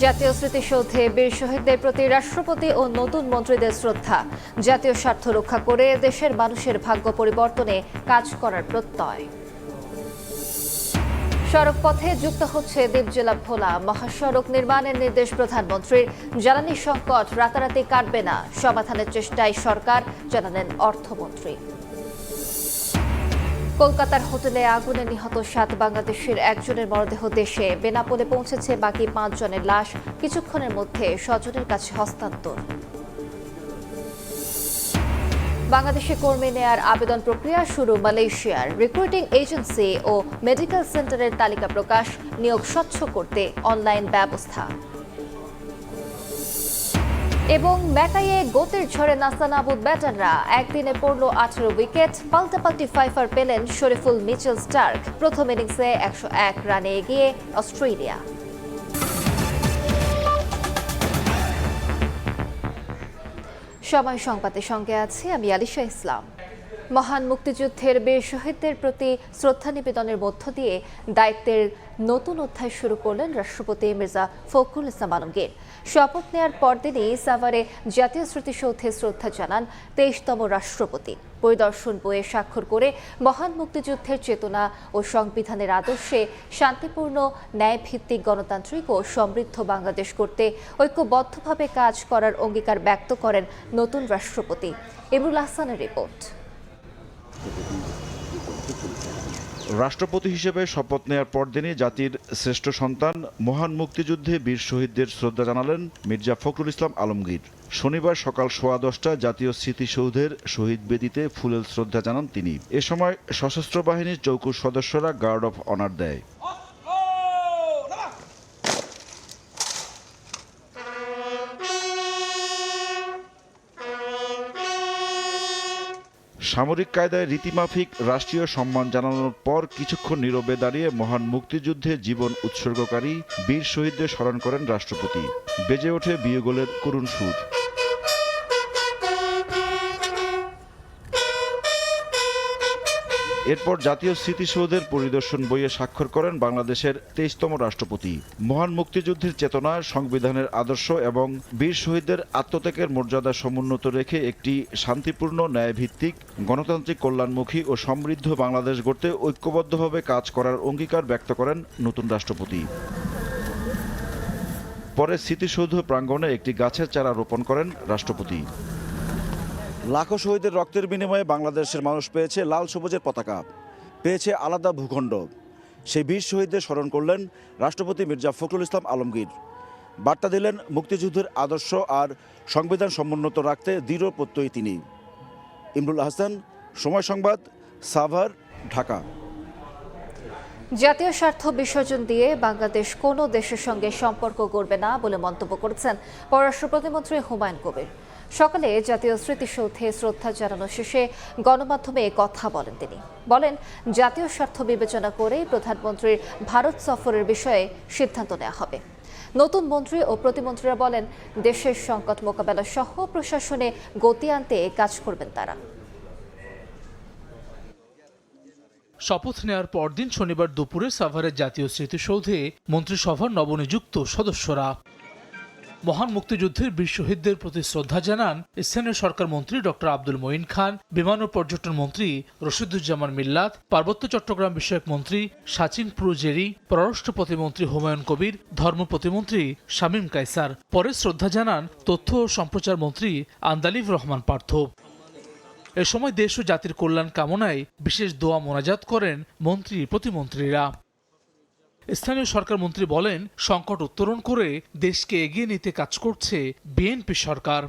জাতীয় স্মৃতিসৌধে বীর শহীদদের প্রতি রাষ্ট্রপতি ও নতুন মন্ত্রীদের শ্রদ্ধা। জাতীয় স্বার্থ রক্ষা করে দেশের মানুষের ভাগ্য পরিবর্তনে কাজ করার প্রত্যয়। সড়ক পথে যুক্ত হচ্ছে দ্বীপজেলা ভোলা। মহাসড়ক নির্মাণের নির্দেশ প্রধানমন্ত্রীর। জ্বালানি সংকট রাতারাতি কাটবে না, সমাধানের চেষ্টায় সরকার, জানালেন অর্থমন্ত্রী। কলকাতার হোটেলে আগুনে নিহত 7 বাংলাদেশের একজনের মরদেহ দেশে। বেনাপোলে পৌঁছেছে বাকি 5 জনের লাশ। কিছুক্ষণের মধ্যে স্বজনের কাছে হস্তান্তর। বাংলাদেশে কর্মী নেয়ার আবেদন প্রক্রিয়া শুরু মালয়েশিয়ার। রিক্রুটিং এজেন্সি ও মেডিকেল সেন্টারের তালিকা প্রকাশ, নিয়োগ স্বচ্ছ করতে অনলাইন ব্যবস্থা। এবং ম্যাকাইয়ে গোতের ঝড়ে নাস্তানাবুদ ব্যাটাররা। একদিনে পড়ল 18 উইকেট। পাল্টাপাল্টি ফাইফার পেলেন শরীফুল মিচেল স্টার্ক। প্রথম ইনিংসে 101 রানে এগিয়ে অস্ট্রেলিয়া। সময় সংবাদের সঙ্গে আছি আমি আলিশা ইসলাম। মহান মুক্তিযুদ্ধের বীর শহীদদের প্রতি শ্রদ্ধা নিবেদনের মধ্য দিয়ে দায়িত্বের নতুন অধ্যায় শুরু করলেন রাষ্ট্রপতি মির্জা ফখরুল ইসলাম আলমগীর। শপথ নেয়ার পরদিনই সাভারে জাতীয় স্মৃতিসৌধে শ্রদ্ধা জানান 23তম রাষ্ট্রপতি। পরিদর্শন বইয়ে স্বাক্ষর করে মহান মুক্তিযুদ্ধের চেতনা ও সংবিধানের আদর্শে শান্তিপূর্ণ, ন্যায়ভিত্তিক, গণতান্ত্রিক ও সমৃদ্ধ বাংলাদেশ করতে ঐক্যবদ্ধভাবে কাজ করার অঙ্গীকার ব্যক্ত করেন নতুন রাষ্ট্রপতি। ইমরুল হাসানের রিপোর্ট। রাষ্ট্রপতি হিসেবে শপথ নেয়ার পরদিনই জাতির শ্রেষ্ঠ সন্তান মহান মুক্তিযুদ্ধে বীর শহীদদের শ্রদ্ধা জানালেন মির্জা ফখরুল ইসলাম আলমগীর। শনিবার সকাল 10:15টায় জাতীয় স্মৃতিসৌধের শহীদ বেদিতে ফুলেল শ্রদ্ধা জানান তিনি। এ সময় সশস্ত্র বাহিনীর চৌকুশ সদস্যরা গার্ড অফ অনার দেয়। সামরিক কায়দায় রীতিমাফিক রাষ্ট্রীয় সম্মান জানানোর পর কিছুক্ষণ নীরবে দাঁড়িয়ে মহান মুক্তিযুদ্ধে জীবন উৎসর্গকারী বীর শহীদদের স্মরণ করেন রাষ্ট্রপতি। বেজে ওঠে বিয়োগলের করুণ সুর। এরপর জাতীয় স্মৃতিসৌধের পরিদর্শন বইয়ে স্বাক্ষর করেন বাংলাদেশের 23তম রাষ্ট্রপতি। মহান মুক্তিযুদ্ধের চেতনা, সংবিধানের আদর্শ এবং বীর শহীদদের আত্মত্যাগের মর্যাদা সমুন্নত রেখে একটি শান্তিপূর্ণ, ন্যায়ভিত্তিক, গণতান্ত্রিক, কল্যাণমুখী ও সমৃদ্ধ বাংলাদেশ গড়তে ঐক্যবদ্ধভাবে কাজ করার অঙ্গীকার ব্যক্ত করেন নতুন রাষ্ট্রপতি। পরে স্মৃতিসৌধ প্রাঙ্গণে একটি গাছের চারা রোপণ করেন রাষ্ট্রপতি। লাখো শহীদের রক্তের বিনিময়ে বাংলাদেশের মানুষ পেয়েছে লাল সবুজের পতাকা, পেয়েছে আলাদা ভূখণ্ড। সেই বীর শহীদদের স্মরণ করলেন রাষ্ট্রপতি মির্জা ফখরুল ইসলাম আলমগীর। বার্তা দিলেন মুক্তিযুদ্ধের আদর্শ আর সংবিধান সমুন্নত রাখতে দৃঢ় প্রত্যয়ী তিনি। ইমরুল হাসান, সময় সংবাদ, সাভার, ঢাকা। জাতীয় স্বার্থ বিসর্জন দিয়ে বাংলাদেশ কোনো দেশের সঙ্গে সম্পর্ক গড়বে না বলে মন্তব্য করেছেন পররাষ্ট্র প্রতিমন্ত্রী হুমায়ুন কবির। সকালে জাতীয় স্মৃতিসৌধে শ্রদ্ধা জানানো শেষে গণমাধ্যমে কথা বলেন তিনি। বলেন, জাতীয় স্বার্থ বিবেচনা করে প্রধানমন্ত্রীর ভারত সফরের বিষয়ে সিদ্ধান্ত নেওয়া হবে। নতুন মন্ত্রী ও প্রতিমন্ত্রীরা বলেন, দেশের সংকট মোকাবেলা সহ প্রশাসনে গতি আনতে কাজ করবেন তারা। শপথ নেওয়ার পরদিন শনিবার দুপুরে সাভারের জাতীয় স্মৃতিসৌধে মন্ত্রিসভার নবনিযুক্ত সদস্যরা মহান মুক্তিযুদ্ধের বীর শহীদদের প্রতি শ্রদ্ধা জানান স্থানীয় সরকার মন্ত্রী ডক্টর আব্দুল মঈন খান, বিমান ও পর্যটন মন্ত্রী রশিদুজ্জামান মিল্লাত, পার্বত্য চট্টগ্রাম বিষয়ক মন্ত্রী সাচিন প্রুজেরি, পররাষ্ট্র প্রতিমন্ত্রী হুমায়ুন কবির, ধর্ম প্রতিমন্ত্রী শামীম কায়সার। পরে শ্রদ্ধা জানান তথ্য ও সম্প্রচার মন্ত্রী আন্দালিব রহমান পার্থ। এ সময় দেশ ও জাতির কল্যাণ কামনায় বিশেষ দোয়া মোনাজাত করেন মন্ত্রী প্রতিমন্ত্রীরা। স্থানীয় সরকার মন্ত্রী বলেন, সংকট উত্তরণ করে দেশকে এগিয়ে নিতে কাজ করছে বিএনপি সরকার।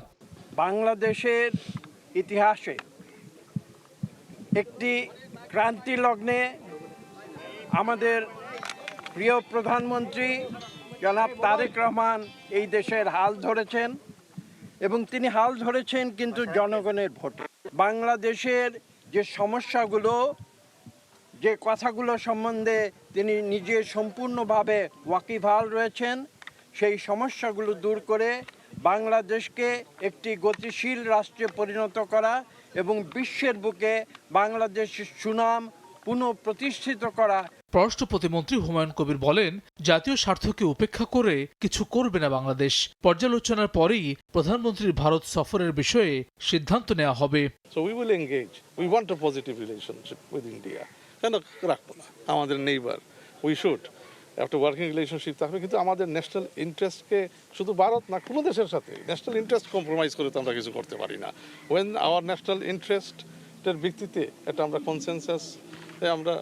বাংলাদেশের ইতিহাসে একটি ক্রান্তি লগ্নে আমাদের প্রিয় প্রধানমন্ত্রী জনাব তারেক রহমান এই দেশের হাল ধরেছেন এবং তিনি হাল ধরেছেন কিন্তু জনগণের ভোটে। বাংলাদেশের যে সমস্যাগুলো, যে কথাগুলো সম্বন্ধে তিনি নিজে সম্পূর্ণভাবে ওয়াকিবহাল রয়েছেন, সেই সমস্যাগুলো দূর করে বাংলাদেশকে একটি গতিশীল রাষ্ট্রে পরিণত করা এবং বিশ্বের বুকে বাংলাদেশের সুনাম পুনঃপ্রতিষ্ঠিত করা। পররাষ্ট্র প্রতিমন্ত্রী হুমায়ুন কবির বলেন, জাতীয় স্বার্থকে উপেক্ষা করে কিছু করবে না বাংলাদেশ। পর্যালোচনার পরেই প্রধানমন্ত্রীর ভারত সফরের বিষয়ে সিদ্ধান্ত নেওয়া হবে। So we will engage. We want a positive relationship with India. কেন রাখবো না? আমাদের নেইবার, we should. একটা ওয়ার্কিং রিলেশনশিপ থাকবে, কিন্তু আমাদের ন্যাশনাল ইন্টারেস্টকে শুধু ভারত না কোনো দেশের সাথে ন্যাশনাল ইন্টারেস্ট কম্প্রোমাইজ করে তো আমরা কিছু করতে পারি না। ওয়েন আওয়ার ন্যাশনাল ইন্টারেস্টের ভিত্তিতে এটা আমরা কনসেনসাস আমরা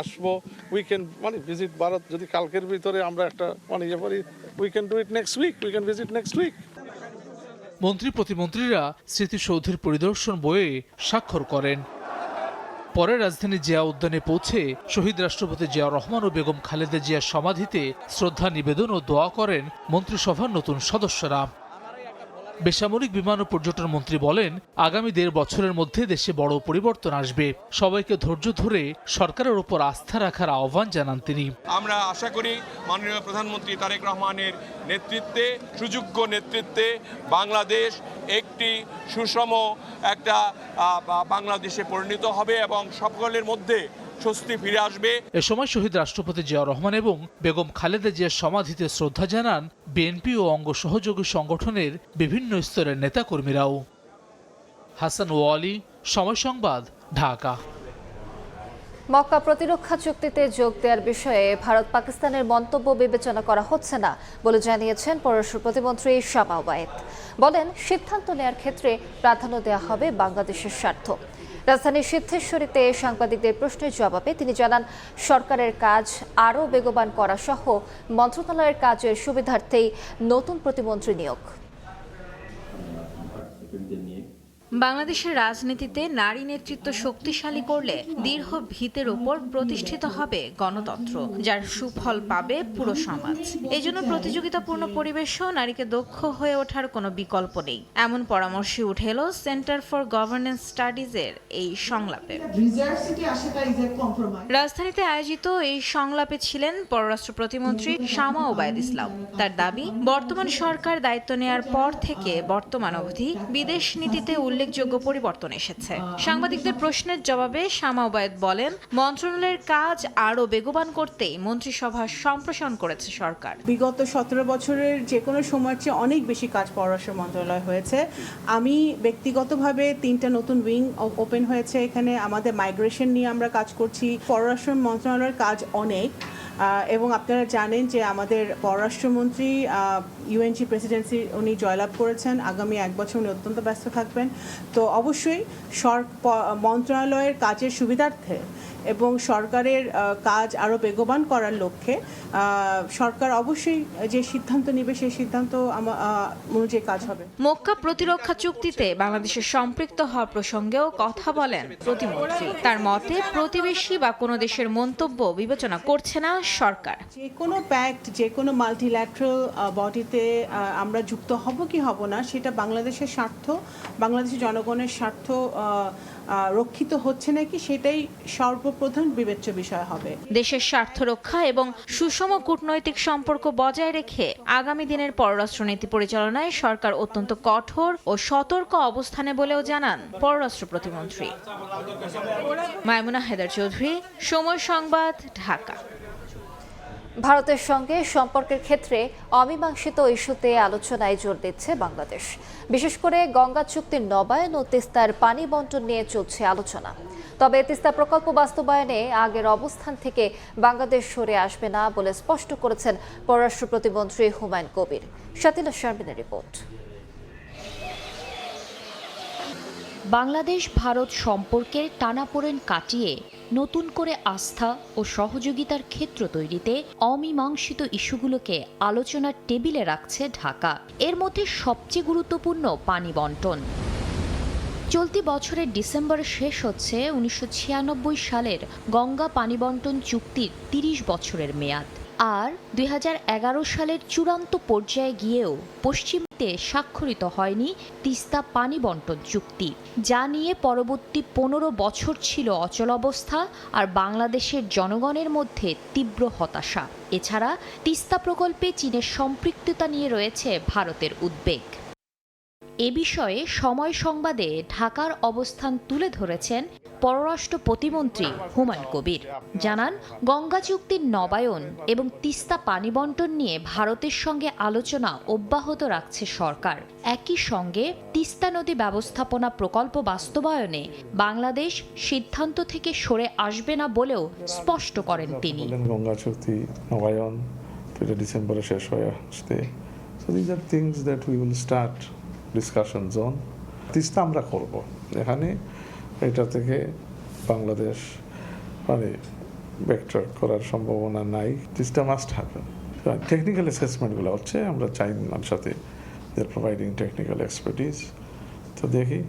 আসবো, উই ক্যান ভিজিট ভারত। যদি কালকের ভিতরে আমরা একটা ইয়ে করি, we can do it next week, we can visit next week. মন্ত্রী প্রতিমন্ত্রীরা স্মৃতিসৌধের পরিদর্শন বইয়ে স্বাক্ষর করেন। পরে রাজধানী জিয়া উদ্যানে পৌঁছে শহীদ রাষ্ট্রপতি জিয়া রহমান ও বেগম খালেদা জিয়ার সমাধিতে শ্রদ্ধা নিবেদন ও দোয়া করেন মন্ত্রিসভার নতুন সদস্যরা। বেসামরিক বিমান ও পর্যটন মন্ত্রী বলেন, আগামী 1.5 বছরের মধ্যে দেশে বড় পরিবর্তন আসবে। সবাইকে ধৈর্য ধরে সরকারের উপর আস্থা রাখার আহ্বান জানান তিনি। আমরা আশা করি মাননীয় প্রধানমন্ত্রী তারেক রহমানের নেতৃত্বে, সুযোগ্য নেতৃত্বে বাংলাদেশ একটি সুষম একটা বাংলাদেশে পরিণত হবে এবং সকলের মধ্যে স্বস্তি ফিরে আসবে। এ সময় শহীদ রাষ্ট্রপতি জিয়া রহমান এবং বেগম খালেদা জিয়ার সমাধিতে শ্রদ্ধা জানান বিএনপি ও অঙ্গ সহযোগী সংগঠনের বিভিন্ন স্তরের নেতাকর্মীরাও। হাসান ওয়ালি, সময় সংবাদ, ঢাকা। মক্কা প্রতিরক্ষা চুক্তিতে যোগ দেওয়ার বিষয়ে ভারত পাকিস্তানের মন্তব্য বিবেচনা করা হচ্ছে না বলে জানিয়েছেন পররাষ্ট্র প্রতিমন্ত্রী শামা ওবায়েদ। বলেন, সিদ্ধান্ত নেওয়ার ক্ষেত্রে প্রাধান্য দেওয়া হবে বাংলাদেশের স্বার্থ। রাজধানীর সিদ্ধেশ্বরীতে সাংবাদিকদের প্রশ্নের জবাবে তিনি জানান, সরকারের কাজ আরও বেগবান করা সহ মন্ত্রণালয়ের কাজের সুবিধার্থেই নতুন প্রতিমন্ত্রী নিয়োগ। বাংলাদেশের রাজনীতিতে নারী নেতৃত্ব শক্তিশালী করলে দৃঢ় ভিতের উপর প্রতিষ্ঠিত হবে গণতন্ত্র, যার সুফল পাবে পুরো সমাজ। এজন্য প্রতিযোগিতাপূর্ণ পরিবেশেও নারীকে দক্ষ হয়ে ওঠার কোনো বিকল্প নেই, এমন পরামর্শই উঠে এলো সেন্টার ফর গভর্নেন্স স্টাডিজের এই সংলাপে। রাজধানীতে আয়োজিত এই সংলাপে ছিলেন পররাষ্ট্র প্রতিমন্ত্রী শামা ওবায়েদ ইসলাম। তার দাবি, বর্তমান সরকার দায়িত্ব নেয়ার পর থেকে বর্তমান অবধি বিদেশ নীতিতে উল্লেখযোগ্য পরিবর্তন এসেছে। সাংবাদিকদের প্রশ্নের জবাবে শামা ওবায়েদ বলেন, মন্ত্রণালয়ের কাজ আরও বেগবান করতেই মন্ত্রিসভা সম্প্রসারণ করেছে সরকার। বিগত 17 বছরের যে কোনো সময়ের চেয়ে অনেক বেশি কাজ পররাষ্ট্র মন্ত্রণালয় হয়েছে। আমি ব্যক্তিগতভাবে 3টা নতুন উইং ওপেন হয়েছে এখানে। আমাদের মাইগ্রেশন নিয়ে আমরা কাজ করছি। পররাষ্ট্র মন্ত্রণালয়ের কাজ অনেক, এবং আপনারা জানেন যে আমাদের পররাষ্ট্রমন্ত্রী ইউএনজি প্রেসিডেন্সি উনি জয়লাভ করেছেন। আগামী 1 বছর উনি অত্যন্ত ব্যস্ত থাকবেন। তো অবশ্যই মন্ত্রণালয়ের কাজের সুবিধার্থে এবং সরকারের কাজ আরও বেগবান করার লক্ষ্যে সরকার অবশ্যই যে সিদ্ধান্ত নেবে সেই সিদ্ধান্ত অনুযায়ী কাজ হবে। মক্কা প্রতিরক্ষা চুক্তিতে বাংলাদেশের সম্পৃক্ত হওয়া প্রসঙ্গেও কথা বলেন প্রতিমন্ত্রী। তার মতে, প্রতিবেশী বা কোনো দেশের মন্তব্য বিবেচনা করছে না সরকার। যে কোনো প্যাক্ট, যে কোনো মাল্টিল্যাটারাল বডিতে আমরা যুক্ত হব কি হব না, সেটা বাংলাদেশের স্বার্থ, বাংলাদেশের জনগণের স্বার্থ রক্ষিত হচ্ছে নাকি, সেটাই সর্বপ্রধান বিবেচ্য বিষয় হবে। দেশের স্বার্থ রক্ষা এবং সুষম কূটনৈতিক সম্পর্ক বজায় রেখে আগামী দিনের পররাষ্ট্রনীতি পরিচালনায় সরকার অত্যন্ত কঠোর ও সতর্ক অবস্থানে বলেও জানান পররাষ্ট্র প্রতিমন্ত্রী। মাইমুনা হেদার চৌধুরী, সময় সংবাদ, ঢাকা। ভারতের সঙ্গে সম্পর্কের ক্ষেত্রে অমীমাংসিত ইস্যুতে আলোচনায় জোর দিচ্ছে বাংলাদেশ। বিশেষ করে গঙ্গা চুক্তির নবায়ন ও তিস্তার পানি বণ্টন নিয়ে চলছে আলোচনা। তবে তিস্তা প্রকল্প বাস্তবায়নে আগের অবস্থান থেকে বাংলাদেশ সরে আসবে না বলে স্পষ্ট করেছেন পররাষ্ট্র প্রতিমন্ত্রী হুমায়ুন কবির। শাতিলা শারমিনের রিপোর্ট। বাংলাদেশ ভারত সম্পর্কের টানাপোড়েন কাটিয়ে নতুন করে আস্থা ও সহযোগিতার ক্ষেত্র তৈরিতে অমীমাংসিত ইস্যুগুলোকে আলোচনার টেবিলে রাখছে ঢাকা। এর মধ্যে সবচেয়ে গুরুত্বপূর্ণ পানি বণ্টন। চলতি বছরের ডিসেম্বরে শেষ হচ্ছে 1996 সালের গঙ্গা পানি বণ্টন চুক্তির 30 বছরের মেয়াদ। আর 2011 সালের চূড়ান্ত পর্যায়ে গিয়েও পশ্চিমতে স্বাক্ষরিত হয়নি তিস্তা পানি বণ্টন চুক্তি, যা নিয়ে পরবর্তী 15 বছর ছিল অচলাবস্থা আর বাংলাদেশের জনগণের মধ্যে তীব্র হতাশা। এছাড়া তিস্তা প্রকল্পে চীনের সম্পৃক্ততা নিয়ে রয়েছে ভারতের উদ্বেগ। এ বিষয়ে সময় সংবাদে ঢাকার অবস্থান তুলে ধরেছেন পররাষ্ট্র প্রতিমন্ত্রী হুমায়ুন কবির। জানান, গঙ্গা চুক্তির নবায়ন এবং তিস্তা পানি বণ্টন নিয়ে ভারতের সঙ্গে আলোচনা অব্যাহত রাখছে সরকার। একই সঙ্গে তিস্তা নদী ব্যবস্থাপনা প্রকল্প বাস্তবায়নে বাংলাদেশ সিদ্ধান্ত থেকে সরে আসবে না বলেও স্পষ্ট করেন তিনি। গঙ্গা চুক্তি নবায়ন ডিসেম্বরে শেষ হয়ে আসতে, so these are things that we will start discussions on. Teesta আমরা করব, এখানে এটা থেকে বাংলাদেশ মানে ব্যাকট্র্যাক করার সম্ভাবনা নাই। Teesta must happen. টেকনিক্যাল অ্যাসেসমেন্টগুলো হচ্ছে, আমরা চাইনার সাথে প্রোভাইডিং টেকনিক্যাল এক্সপার্টিজ, তো দেখি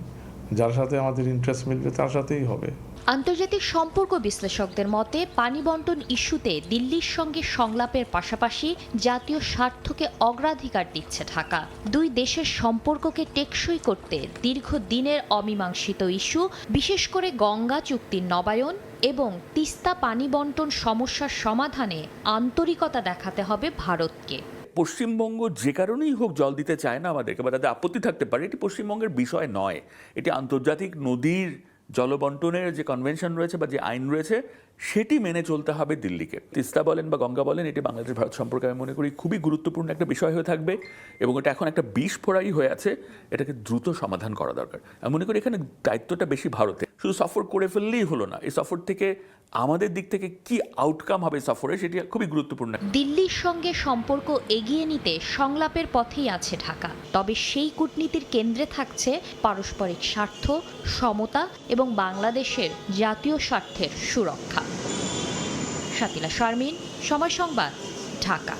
যার সাথে আমাদের ইন্টারেস্ট মিলবে তার সাথেই হবে। আন্তর্জাতিক সম্পর্ক বিশ্লেষকদের মতে পানি বণ্টন ইস্যুতে দিল্লির সঙ্গে সংলাপের পাশাপাশি জাতীয় স্বার্থকে অগ্রাধিকার দিচ্ছে ঢাকা। দুই দেশের সম্পর্ককে টেকসই করতে দীর্ঘদিনের অমীমাংসিত ইস্যু, বিশেষ করে গঙ্গা চুক্তির নবায়ন এবং তিস্তা পানি বণ্টন সমস্যার সমাধানে আন্তরিকতা দেখাতে হবে ভারতকে। পশ্চিমবঙ্গ যে কারণেই হোক জল দিতে চায় না আমাদেরকে, বা তাদের আপত্তি থাকতে পারে, এটি পশ্চিমবঙ্গের বিষয় নয়। এটি আন্তর্জাতিক নদীর জলবন্টনের যে কনভেনশন রয়েছে বা যে আইন রয়েছে সেটি মেনে চলতে হবে দিল্লিকে। তিস্তা বলেন বা গঙ্গা বলেন, এটি বাংলাদেশ ভারত সম্পর্কে আমি মনে করি খুবই গুরুত্বপূর্ণ একটা বিষয় হয়ে থাকবে, এবং এটা এখন একটা বিস্ফোরাই হয়ে আছে, এটাকে দ্রুত সমাধান করা দরকার। আমি মনে করি এখানে দায়িত্বটা বেশি ভারতে। শুধু সফর করে ফেললেই হলো না, এই সফর থেকে আমাদের দিক থেকে কি আউটকাম হবে সফরে, সেটি খুবই গুরুত্বপূর্ণ। দিল্লির সঙ্গে সম্পর্ক এগিয়ে নিতে সংলাপের পথেই আছে ঢাকা, তবে সেই কূটনীতির কেন্দ্রে থাকছে পারস্পরিক স্বার্থ, সমতা এবং বাংলাদেশের জাতীয় স্বার্থের সুরক্ষা। শাকিলা শারমিন, সময় সংবাদ, ঢাকা।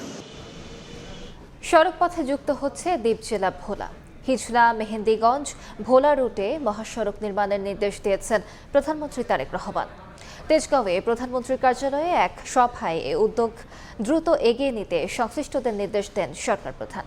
সড়ক পথে যুক্ত হচ্ছে দ্বীপ জেলা ভোলা। হিজলা মেহেন্দিগঞ্জ ভোলা রুটে মহাসড়ক নির্মাণের নির্দেশ দিয়েছেন প্রধানমন্ত্রী তারেক রহমান। তেজগাঁওয়ে প্রধানমন্ত্রীর কার্যালয়ে এক সভায় এ উদ্যোগ দ্রুত এগিয়ে নিতে সংশ্লিষ্টদের নির্দেশ দেন সরকার প্রধান।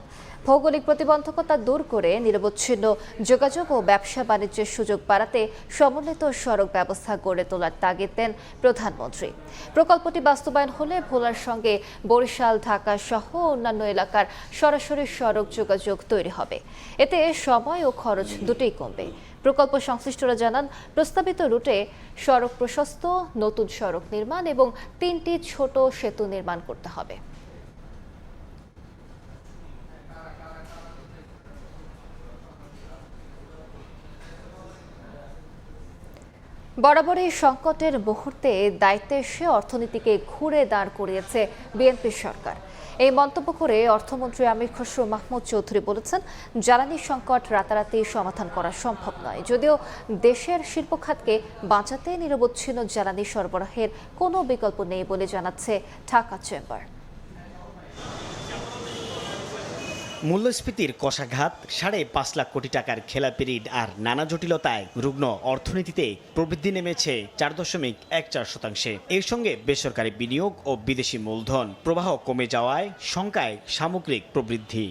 ভৌগোলিক প্রতিবন্ধকতা দূর করে নিরবচ্ছিন্ন যোগাযোগ ও ব্যবসা বাণিজ্যের সুযোগ বাড়াতে সমন্বিত সড়ক ব্যবস্থা গড়ে তোলার তাগিদ দেন প্রধানমন্ত্রী। প্রকল্পটি বাস্তবায়ন হলে ভোলার সঙ্গে বরিশাল, ঢাকা সহ অন্যান্য এলাকার সরাসরি সড়ক যোগাযোগ তৈরি হবে। এতে সময় ও খরচ দুটোই কমবে। প্রকল্প সংশ্লিষ্টরা জানান, প্রস্তাবিত রুটে সড়ক প্রশস্ত, নতুন সড়ক নির্মাণ এবং 3টি ছোট সেতু নির্মাণ করতে হবে। বরাবরই সংকটের মুহূর্তে দায়িত্বে এসে অর্থনীতিকে ঘুরে দাঁড় করিয়েছে বিএনপি সরকার। এই মন্তব্য করে অর্থমন্ত্রী আমির খসরু মাহমুদ চৌধুরী বলেছেন, জ্বালানি সংকট রাতারাতি সমাধান করা সম্ভব নয়। যদিও দেশের শিল্প খাতকে বাঁচাতে নিরবচ্ছিন্ন জ্বালানি সরবরাহের কোনো বিকল্প নেই বলে জানাচ্ছে ঢাকা চেম্বার। মূল্যস্ফীতির কষাঘাত, 5.5 লাখ কোটি টাকার খেলাপি ঋণ আর নানা জটিলতায় রুগ্ন অর্থনীতিতে প্রবৃদ্ধি নেমেছে 4.14%। এর সঙ্গে বেসরকারি বিনিয়োগ ও বিদেশি মূলধন প্রবাহ কমে যাওয়ায় শঙ্কায় সামগ্রিক প্রবৃদ্ধি।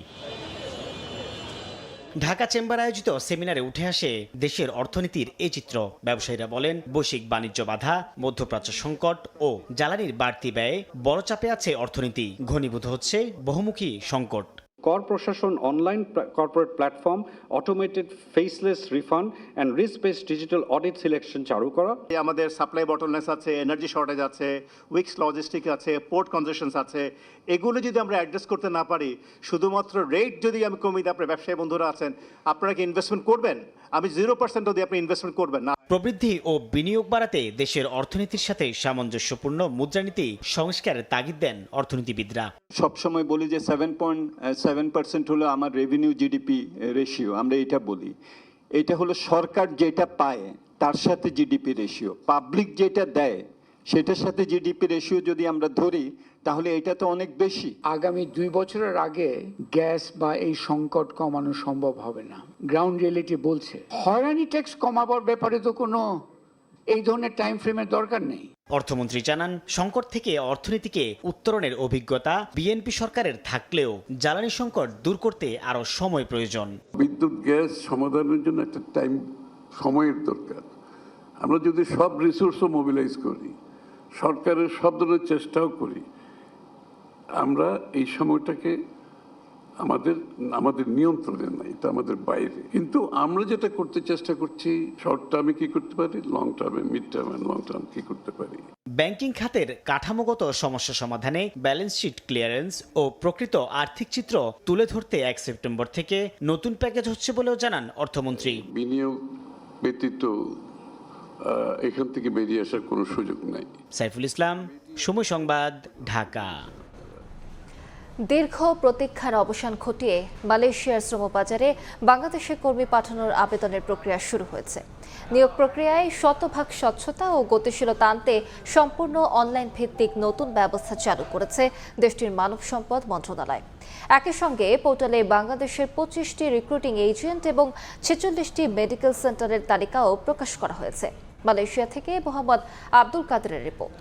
ঢাকা চেম্বার আয়োজিত সেমিনারে উঠে আসে দেশের অর্থনীতির এই চিত্র। ব্যবসায়ীরা বলেন, বৈশ্বিক বাণিজ্য বাধা, মধ্যপ্রাচ্য সংকট ও জ্বালানির বাড়তি ব্যয়ে বড় চাপে আছে অর্থনীতি। ঘনীভূত হচ্ছে বহুমুখী সংকট। কর প্রশাসন, online corporate platform, automated faceless refund and risk based digital audit selection চালু করা। আমাদের সাপ্লাই বটলনেস আছে, এনার্জি শর্টেজ আছে, উইক্স লজিস্টিক আছে, পোর্ট কনজেশনস আছে। এগুলো যদি আমরা অ্যাড্রেস করতে না পারি, শুধুমাত্র রেট যদি আমি কমিয়ে দিই, আপনার ব্যবসায়ী বন্ধুরা আছেন, আপনারা কি ইনভেস্টমেন্ট করবেন? আমি 0% যদি আপনি ইনভেস্টমেন্ট করবেন না। প্রবৃদ্ধি ও বিনিয়োগ বাড়াতে দেশের অর্থনীতির সাথে সামঞ্জস্যপূর্ণ মুদ্রানীতি সংস্কারের তাগিদ দেন অর্থনীতিবিদরা। সবসময় বলি যে 7.7% হলো আমার রেভিনিউ জিডিপি রেশিও, আমরা এটা বলি। এটা হলো সরকার যেটা পায় তার সাথে জিডিপি রেশিও। পাবলিক যেটা দেয় সেটার সাথে জিডিপি রেশিও যদি আমরা ধরি, তাহলে এটা তো অনেক বেশি। আগামী 2 বছরের আগে গ্যাস বা এই সংকট কমানো সম্ভব হবে না। গ্রাউন্ড রিয়েলিটি বলছে হয়রানি ট্যাক্স কমাবার ব্যাপারে তো কোনো এই ধরনের টাইম ফ্রেমের দরকার নেই। অর্থমন্ত্রী জানান, সংকট থেকে অর্থনীতিকে উত্তরণের অভিজ্ঞতা বিএনপি সরকারের থাকলেও জ্বালানি সংকট দূর করতে আরো সময় প্রয়োজন। বিদ্যুৎ গ্যাস সমাধানের জন্য একটা সময়ের দরকার। আমরা যদি সব রিসোর্সও মোবিলাইজ করি, সরকারের সব ধরনের চেষ্টাও করি, আমরা এই সময়টাকে আমাদের নিয়ন্ত্রণে নাই, এটা আমাদের বাইরে। কিন্তু আমরা যেটা করতে চেষ্টা করছি, শর্ট টার্মে কি করতে পারি, লং টার্মে, mid term and long term কি করতে পারি। ব্যাংকিং খাতের কাঠামোগত সমস্যা সমাধানে ব্যালেন্স শিট ক্লিয়ারেন্স ও প্রকৃত আর্থিক চিত্র তুলে ধরতে 1 সেপ্টেম্বর থেকে নতুন প্যাকেজ হচ্ছে বলেও জানান অর্থমন্ত্রী। বিনিয়োগ ব্যতীত এখান থেকে বেরিয়ে আসার কোনো সুযোগ নাই। সাইফুল ইসলাম, সময় সংবাদ, ঢাকা। দীর্ঘ প্রতীক্ষার অবসান ঘটিয়ে মালয়েশিয়ার শ্রমবাজারে বাংলাদেশে কর্মী পাঠানোর আবেদনের প্রক্রিয়া শুরু হয়েছে। নিয়োগ প্রক্রিয়ায় শতভাগ স্বচ্ছতা ও গতিশীলতা আনতে সম্পূর্ণ অনলাইন ভিত্তিক নতুন ব্যবস্থা চালু করেছে দেশটির মানব সম্পদ মন্ত্রণালয়। একই সঙ্গে পোর্টালে বাংলাদেশের 25টি রিক্রুটিং এজেন্ট এবং 46টি মেডিকেল সেন্টারের তালিকাও প্রকাশ করা হয়েছে। মালয়েশিয়া থেকে মোহাম্মদ আব্দুল কাদেরের রিপোর্ট।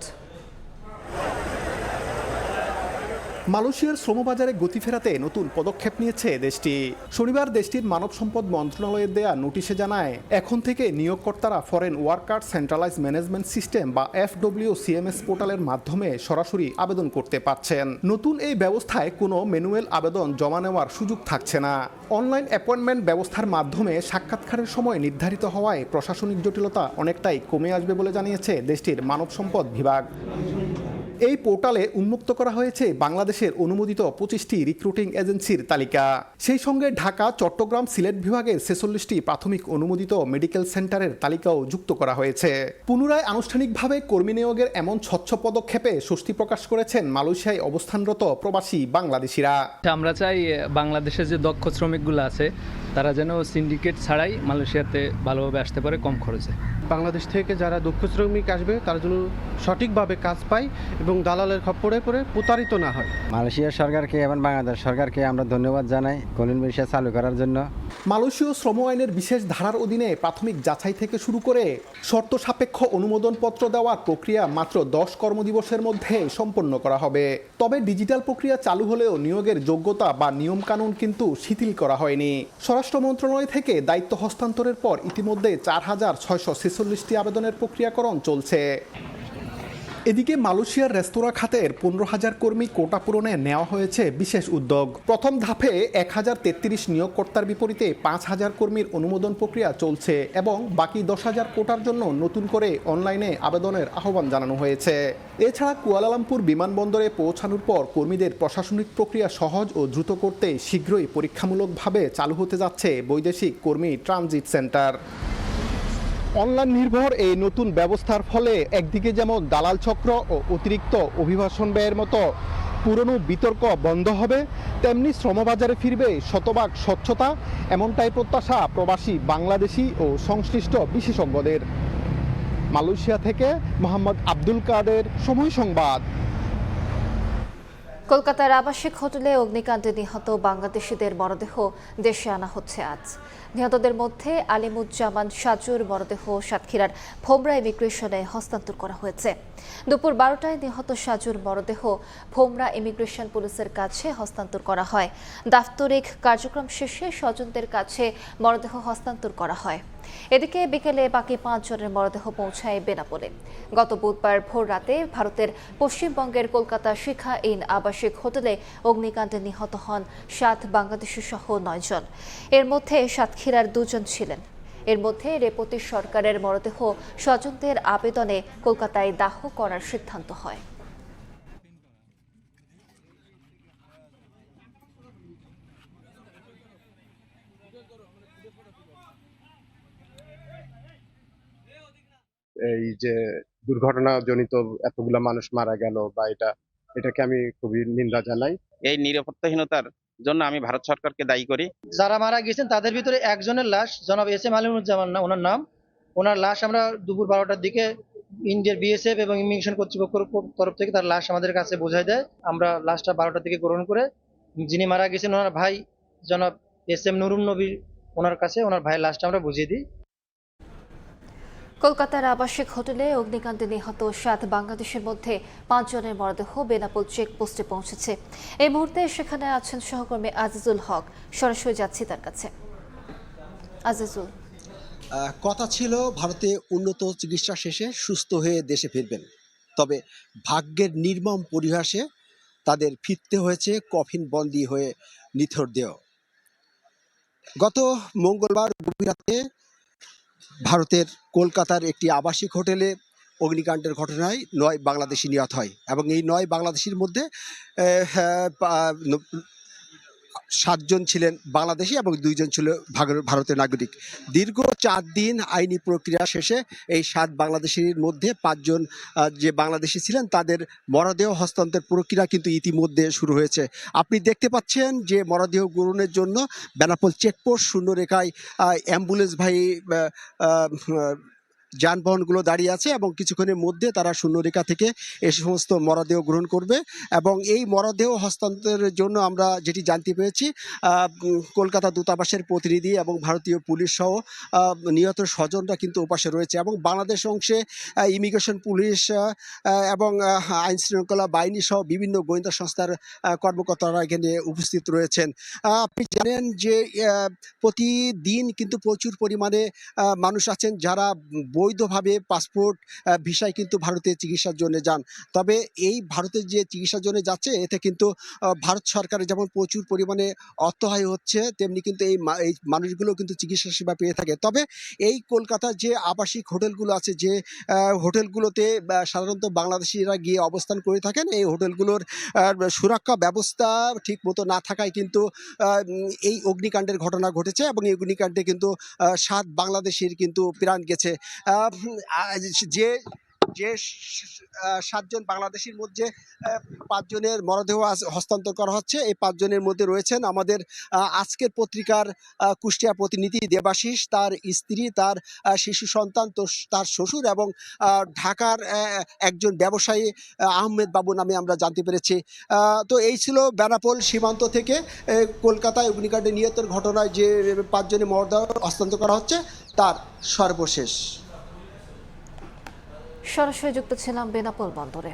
মালয়েশিয়ার শ্রমবাজারে গতি ফেরাতে নতুন পদক্ষেপ নিয়েছে দেশটি। শনিবার দেশটির মানব সম্পদ মন্ত্রণালয়ের দেয়া নোটিশে জানায়, এখন থেকে নিয়োগকর্তারা foreign worker centralise management system বা FWCMS পোর্টালের মাধ্যমে সরাসরি আবেদন করতে পারছেন। নতুন এই ব্যবস্থায় কোনো ম্যানুয়াল আবেদন জমা নেওয়ার সুযোগ থাকছে না। অনলাইন অ্যাপয়েন্টমেন্ট ব্যবস্থার মাধ্যমে সাক্ষাৎকারের সময় নির্ধারিত হওয়ায় প্রশাসনিক জটিলতা অনেকটাই কমে আসবে বলে জানিয়েছে দেশটির মানব সম্পদ বিভাগ। এই পোর্টালে উন্মুক্ত করা হয়েছে বাংলাদেশের অনুমোদিত 25টি রিক্রুটিং এজেন্সির তালিকা। সেই সঙ্গে ঢাকা, চট্টগ্রাম, সিলেট বিভাগের 46টি প্রাথমিক অনুমোদিত মেডিকেল সেন্টারের তালিকাও যুক্ত করা হয়েছে। পুনরায় আনুষ্ঠানিকভাবে কর্মী নিয়োগের এমন স্বচ্ছ পদক্ষেপে স্বস্তি প্রকাশ করেছেন মালয়েশিয়ায় অবস্থানরত প্রবাসী বাংলাদেশিরা। আমরা চাই বাংলাদেশের যে দক্ষ শ্রমিকগুলো আছে তারা যেন সিন্ডিকেট ছাড়াই মালয়েশিয়াতে ভালোভাবে আসতে পারে কম খরচে। বাংলাদেশ থেকে যারা দক্ষ শ্রমিক আসবে তারা যেন সঠিকভাবে কাজ পায় এবং দালালের খপ্পরে পড়ে প্রতারিত না হয়। মালয়েশিয়া সরকারকে এবং বাংলাদেশ সরকারকে আমরা ধন্যবাদ জানাই কলিন ভিসা চালু করার জন্য। মালয়েশীয় শ্রম আইনের বিশেষ ধারার অধীনে প্রাথমিক যাচাই থেকে শুরু করে শর্ত সাপেক্ষ অনুমোদনপত্র দেওয়ার প্রক্রিয়া মাত্র 10 কর্মদিবসের মধ্যে সম্পন্ন করা হবে। তবে ডিজিটাল প্রক্রিয়া চালু হলেও নিয়োগের যোগ্যতা বা নিয়মকানুন কিন্তু শিথিল করা হয়নি। স্বরাষ্ট্র মন্ত্রণালয় থেকে দায়িত্ব হস্তান্তরের পর ইতিমধ্যে 4646টি আবেদনের প্রক্রিয়াকরণ চলছে। এদিকে মালয়েশিয়ার রেস্তোরাঁ খাতের 15,000 কর্মী কোটা পূরণে নেওয়া হয়েছে বিশেষ উদ্যোগ। প্রথম ধাপে 1033 নিয়োগকর্তার বিপরীতে 5000 কর্মীর অনুমোদন প্রক্রিয়া চলছে এবং বাকি 10,000 কোটার জন্য নতুন করে অনলাইনে আবেদনের আহ্বান জানানো হয়েছে। এছাড়া কুয়ালালামপুর বিমানবন্দরে পৌঁছানোর পর কর্মীদের প্রশাসনিক প্রক্রিয়া সহজ ও দ্রুত করতে শীঘ্রই পরীক্ষামূলকভাবে চালু হতে যাচ্ছে বৈদেশিক কর্মী ট্রানজিট সেন্টার। অনলাইন নির্ভর এই নতুন ব্যবস্থার ফলে একদিকে যেমন দালাল চক্র ও অতিরিক্ত অভিবাসন ব্যয়ের মতো পুরনো বিতর্ক বন্ধ হবে, তেমনি শ্রমবাজারে ফিরবে শতভাগ স্বচ্ছতা, এমনটাই প্রত্যাশা প্রবাসী বাংলাদেশি ও সংশ্লিষ্ট বিশেষজ্ঞদের। মালয়েশিয়া থেকে মোহাম্মদ আব্দুল কাদের, সময় সংবাদ। কলকাতার আবাসিক হোটেলে অগ্নিকাণ্ডে নিহত বাংলাদেশিদের মরদেহ দেশে আনা হচ্ছে আজ। নিহতদের মধ্যে আলিমুজ্জামান সাজুর মরদেহ সাতক্ষীরার ভোমরা ইমিগ্রেশনে হস্তান্তর করা হয়েছে। দুপুর 12টায় নিহত সাজুর মরদেহ ভোমরা ইমিগ্রেশন পুলিশের কাছে হস্তান্তর করা হয়। দাপ্তরিক কার্যক্রম শেষে স্বজনদের কাছে মরদেহ হস্তান্তর করা হয়। এদিকে বিকেলে বাকি 5 জনের মরদেহ পৌঁছায় বেনাপোলে। গত বুধবার ভোর রাতে ভারতের পশ্চিমবঙ্গের কলকাতা শিখা ইন আবাসিক হোটেলে অগ্নিকাণ্ডে নিহত হন 7 বাংলাদেশি সহ 9 জন। এর মধ্যে সাতক্ষীরার 2 জন ছিলেন। এর মধ্যে রেপতি সরকারের মরদেহ স্বজনদের আবেদনে কলকাতায় দাহ করার সিদ্ধান্ত হয়। এই যে দুর্ঘটনাজনিত এতগুলা মানুষ মারা গেল বা এটাকে আমি খুবই নিন্দা জানাই। এই নিরাপত্তাহীনতার জন্য আমি ভারত সরকারকে দায়ী করি। যারা মারা গেছেন তাদের ভিতরে একজনের লাশ জনাব SM আলিমুজ্জামান না ওনার নাম, ওনার লাশ আমরা দুপুর 12টার দিকে ইন্ডিয়ার BSF এবং ইমিগ্রেশন কর্তৃপক্ষের তরফ থেকে তার লাশ আমাদের কাছে বোঝাই দেয়। আমরা লাশটা 12টার দিকে গ্রহণ করে যিনি মারা গেছেন ওনার ভাই জনাব SM নুরুন নবী ওনার কাছে ওনার ভাইয়ের লাশটা আমরা বুঝিয়ে দিই। কলকাতার আবাসিক হোটেলে অগ্নিকাণ্ডে নিহত 7 বাংলাদেশের মধ্যে 5 জনের মরদেহ বেনাপোল চেকপোস্টে পৌঁছেছে। এই মুহূর্তে সেখানে আছেন সহকর্মী আজিজুল হক। সরাসরি যাচ্ছি তার কাছে। আজিজুল, কথা ছিল ভারতে উন্নত চিকিৎসা শেষে সুস্থ হয়ে দেশে ফিরবেন, তবে ভাগ্যের নির্মম পরিহাসে তাদের ফিরতে হয়েছে কফিন বন্দী হয়ে নিথর দেহ। গত মঙ্গলবার গভীর রাতে ভারতের কলকাতার একটি আবাসিক হোটেলে অগ্নিকাণ্ডের ঘটনায় 9 বাংলাদেশি নিহত হয় এবং এই 9 বাংলাদেশির মধ্যে 7 জন ছিলেন বাংলাদেশি এবং 2 জন ছিল ভারতের নাগরিক। দীর্ঘ 4 দিন আইনি প্রক্রিয়া শেষে এই 7 বাংলাদেশির মধ্যে 5 জন যে বাংলাদেশি ছিলেন তাদের মরদেহ হস্তান্তর প্রক্রিয়া কিন্তু ইতিমধ্যে শুরু হয়েছে। আপনি দেখতে পাচ্ছেন যে মরদেহ গ্রহণের জন্য বেনাপোল চেকপোস্ট শূন্যরেখায় অ্যাম্বুলেন্সবাহী যানবাহনগুলো দাঁড়িয়ে আছে এবং কিছুক্ষণের মধ্যে তারা শূন্যরেখা থেকে এই সমস্ত মরদেহ গ্রহণ করবে এবং এই মরদেহ হস্তান্তরের জন্য আমরা যেটি জানতে পেরেছি কলকাতা দূতাবাসের প্রতিনিধি এবং ভারতীয় পুলিশ সহ নিহত স্বজনরা কিন্তু ওপাশে রয়েছে এবং বাংলাদেশ অংশে ইমিগ্রেশন পুলিশ এবং আইন শৃঙ্খলা বাহিনী সহ বিভিন্ন গোয়েন্দা সংস্থার কর্মকর্তারা এখানে উপস্থিত রয়েছেন। আপনি জানেন যে প্রতিদিন কিন্তু প্রচুর পরিমাণে মানুষ আছেন যারা বৈধভাবে পাসপোর্ট ভিসায় কিন্তু ভারতে চিকিৎসার জন্য যান। তবে এই ভারতের যে চিকিৎসার জন্য যাচ্ছে এতে কিন্তু ভারত সরকারের যেমন প্রচুর পরিমাণে অর্থহানি হচ্ছে তেমনি কিন্তু এই মানুষগুলো কিন্তু চিকিৎসা সেবা পেয়ে থাকে। তবে এই কলকাতার যে আবাসিক হোটেলগুলো আছে যে হোটেলগুলোতে সাধারণত বাংলাদেশিরা গিয়ে অবস্থান করে থাকেন এই হোটেলগুলোর সুরক্ষা ব্যবস্থা ঠিক মতো না থাকায় কিন্তু এই অগ্নিকাণ্ডের ঘটনা ঘটেছে এবং এই অগ্নিকাণ্ডে কিন্তু 7 বাংলাদেশির কিন্তু প্রাণ গেছে। যে 7 জন বাংলাদেশির মধ্যে 5 জনের মরদেহ হস্তান্তর করা হচ্ছে। এই 5 জনের মধ্যে রয়েছেন আমাদের আজকের পত্রিকার কুষ্টিয়া প্রতিনিধি দেবাশিস, তার স্ত্রী, তার শিশু সন্তান, তার শ্বশুর এবং ঢাকার একজন ব্যবসায়ী আহমেদ বাবু নামে আমরা জানতে পেরেছি। তো এই ছিল বেনাপোল সীমান্ত থেকে কলকাতায় অগ্নিকাণ্ডে নিহতের ঘটনায় যে 5 জনের মরদেহ হস্তান্তর করা হচ্ছে তার সর্বশেষ। সরাসরি যুক্ত ছিলাম বেনাপোল বন্দরে।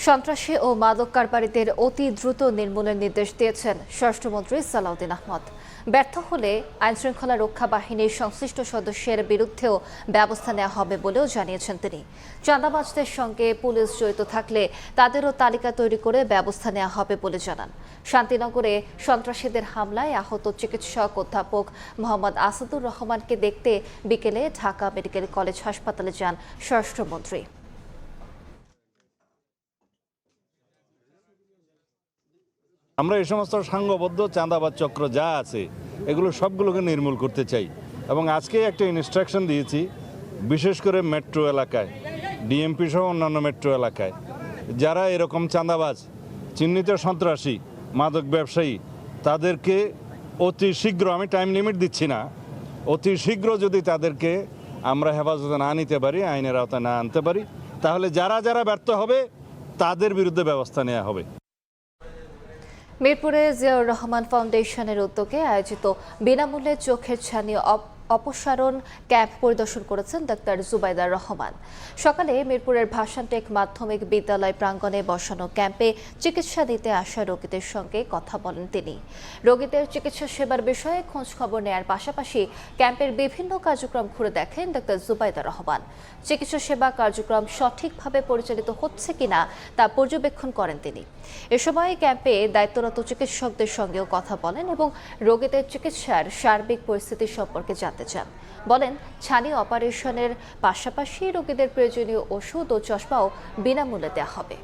সন্ত্রাসী ও মাদক কারবারিদের অতি দ্রুত নির্মূলের নির্দেশ দিয়েছেন স্বরাষ্ট্রমন্ত্রী সালাউদ্দিন আহমদ। ব্যর্থ হলে আইনশৃঙ্খলা রক্ষা বাহিনীর সংশ্লিষ্ট সদস্যের বিরুদ্ধেও ব্যবস্থা নেওয়া হবে বলেও জানিয়েছেন তিনি। চাঁদাবাজদের সঙ্গে পুলিশ জড়িত থাকলে তাদেরও তালিকা তৈরি করে ব্যবস্থা নেওয়া হবে বলে জানান। শান্তিনগরে সন্ত্রাসীদের হামলায় আহত চিকিৎসক অধ্যাপক মোহাম্মদ আসাদুর রহমানকে দেখতে বিকেলে ঢাকা মেডিকেল কলেজ হাসপাতালে যান স্বরাষ্ট্রমন্ত্রী। আমরা এই সমস্ত সাংঘবদ্ধ চাঁদাবাজ চক্র যা আছে এগুলো সবগুলোকে নির্মূল করতে চাই এবং আজকে একটা ইনস্ট্রাকশন দিয়েছি বিশেষ করে মেট্রো এলাকায়, ডিএমপি সহ অন্যান্য মেট্রো এলাকায় যারা এরকম চাঁদাবাজ, চিহ্নিত সন্ত্রাসী, মাদক ব্যবসায়ী তাদেরকে অতি শীঘ্র, আমি টাইম লিমিট দিচ্ছি না, অতি শীঘ্র যদি তাদেরকে আমরা হেফাজতে না নিতে পারি, আইনের আওতায় না আনতে পারি, তাহলে যারা যারা ব্যর্থ হবে তাদের বিরুদ্ধে ব্যবস্থা নেওয়া হবে। মিরপুরে জিয়াউর রহমান ফাউন্ডেশনের উদ্যোগে আয়োজিত বিনামূল্যে চোখের ছানি অপসারণ ক্যাম্প পরিদর্শন করেছেন ডাক্তার জুবাইদার রহমান। সকালে মিরপুরের ভাসানটেক মাধ্যমিক বিদ্যালয় প্রাঙ্গণে বসানো ক্যাম্পে চিকিৎসা দিতে আসা রোগীদের সঙ্গে কথা বলেন তিনি। রোগীদের চিকিৎসা সেবার বিষয়ে খোঁজ খবর নেয়ার পাশাপাশি ক্যাম্পের বিভিন্ন কার্যক্রম ঘুরে দেখেন ডাক্তার জুবাইদার রহমান। চিকিৎসা সেবা কার্যক্রম সঠিকভাবে পরিচালিত হচ্ছে কিনা তা পর্যবেক্ষণ করেন তিনি। এ সময় ক্যাম্পে দায়িত্বরত চিকিৎসকদের সঙ্গেও কথা বলেন এবং রোগীদের চিকিৎসার সার্বিক পরিস্থিতি সম্পর্কে জানতে চান। বলেন, ছানি অপারেশনের পাশাপাশি রোগীদের প্রয়োজনীয় ওষুধ ও চশমাও বিনামূল্যে দেওয়া হবে।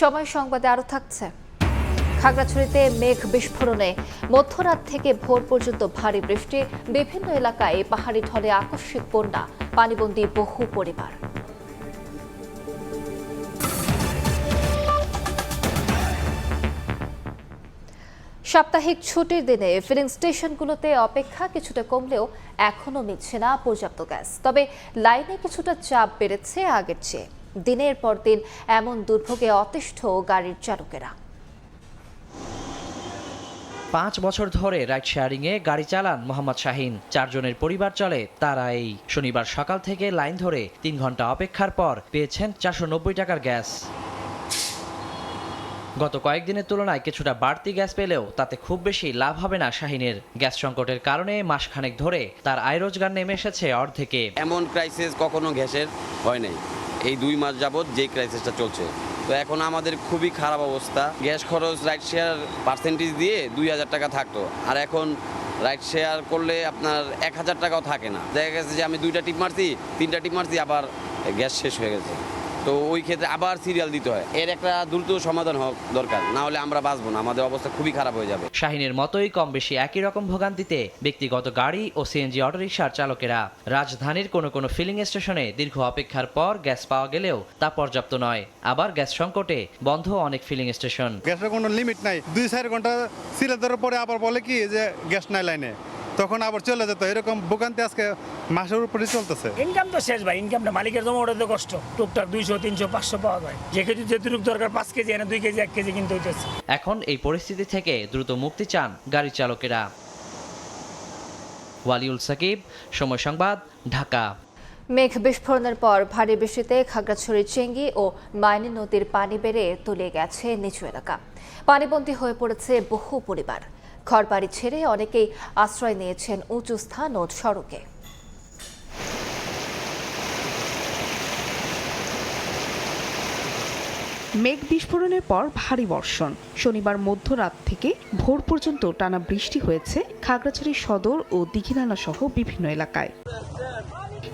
সময় সংবাদে আরো থাকছে। খাগড়াছড়িতে মেঘ বিস্ফোরণে মধ্যরাত থেকে ভোর পর্যন্ত ভারী বৃষ্টি, বিভিন্ন এলাকায় পাহাড়ি ঢলে আকস্মিক বন্যা, পানিবন্দী বহু পরিবার। সাপ্তাহিক ছুটির দিনে ফিলিং স্টেশনগুলোতে অপেক্ষা কিছুটা কমলেও এখনও মিলছে না পর্যাপ্ত গ্যাস। তবে লাইনে কিছুটা চাপ বেড়েছে আগের চেয়ে। দিনের পর দিন এমন দুর্ভোগে অতিষ্ঠ গাড়ির চালকেরা। 5 বছর ধরে রাইড শেয়ারিংয়ে গাড়ি চালান মোহাম্মদ শাহিন। 4 জনের পরিবার চলে তারা। এই শনিবার সকাল থেকে লাইন ধরে 3 ঘন্টা অপেক্ষার পর পেয়েছেন 490 টাকার গ্যাস। গত কয়েকদিনের তুলনায় কিছুটা বাড়তি গ্যাস পেলেও তাতে খুব বেশি লাভ হবে না শাহিনের। গ্যাস সংকটের কারণে মাসখানেক ধরে তার আয় রোজগার নেমে এসেছে অর্ধেকে। এমন ক্রাইসিস কখনো গ্যাসের হয় নাই, এই 2 মাস যাবত যে ক্রাইসিসটা চলছে। তো এখন আমাদের খুবই খারাপ অবস্থা। গ্যাস খরচ রাইড শেয়ার পার্সেন্টেজ দিয়ে 2000 টাকা থাকতো, আর এখন রাইড শেয়ার করলে আপনার 1000 টাকাও থাকে না। দেখা গেছে যে আমি 2টা টিপ মারছি, 3টা টিপ মারছি, আবার গ্যাস শেষ হয়ে গেছে। তো ওই ক্ষেত্রে আবার সিরিয়াল দিতে হয়। এর একটা দ্রুত সমাধান হোক দরকার, না হলে আমরা বাঁচবো না, আমাদের অবস্থা খুবই খারাপ হয়ে যাবে। শাহিনের মতোই কম বেশি একই রকম ভোগান্তিতে ব্যক্তিগত গাড়ি ও সিএনজি অটোরিকশার চালকেরা। রাজধানীর কোনো ফিলিং স্টেশনে দীর্ঘ অপেক্ষার পর গ্যাস পাওয়া গেলেও তা পর্যাপ্ত নয়। আবার গ্যাস সংকটে বন্ধ অনেক ফিলিং স্টেশন। গ্যাসের কোনো লিমিট নাই, 2-4 ঘন্টা সিরিয়াল ধরার পরে আবার বলে কি যে গ্যাস নাই লাইনে, তখন আবার চলে যেত। এরকম ভোগান্তি আজকে মাসের উপরে চলতেছে। ইনকাম তো শেষ ভাই, ইনকামটা মালিকের জমা ওটা তো কষ্ট। টুকটাক 200, 300, 500 পাওয়া যায়। যেটুকু দরকার 5 কেজি এনে 2 কেজি 1 কেজি কিনতে হইতেছে। এখন এই পরিস্থিতি থেকে দ্রুত মুক্তি চান গাড়ি চালকেরা। ওয়ালিউল সাকিব, সময় সংবাদ, ঢাকা। মেঘ বিস্ফোরণের পর ভারী বৃষ্টিতে খাগড়াছড়ির চেঙ্গি ও মাইনী নদীর পানি বেড়ে তলিয়ে গেছে নিচু এলাকা। পানিবন্দী হয়ে পড়েছে বহু পরিবার। ঘরবাড়ি ছেড়ে অনেকেই আশ্রয় নিয়েছেন উঁচু স্থান ও সড়কে। মেঘ বিস্ফোরণের পর ভারী বর্ষণ। শনিবার মধ্যরাত থেকে ভোর পর্যন্ত টানা বৃষ্টি হয়েছে খাগড়াছড়ি সদর ও দীঘিনালা সহ বিভিন্ন এলাকায়।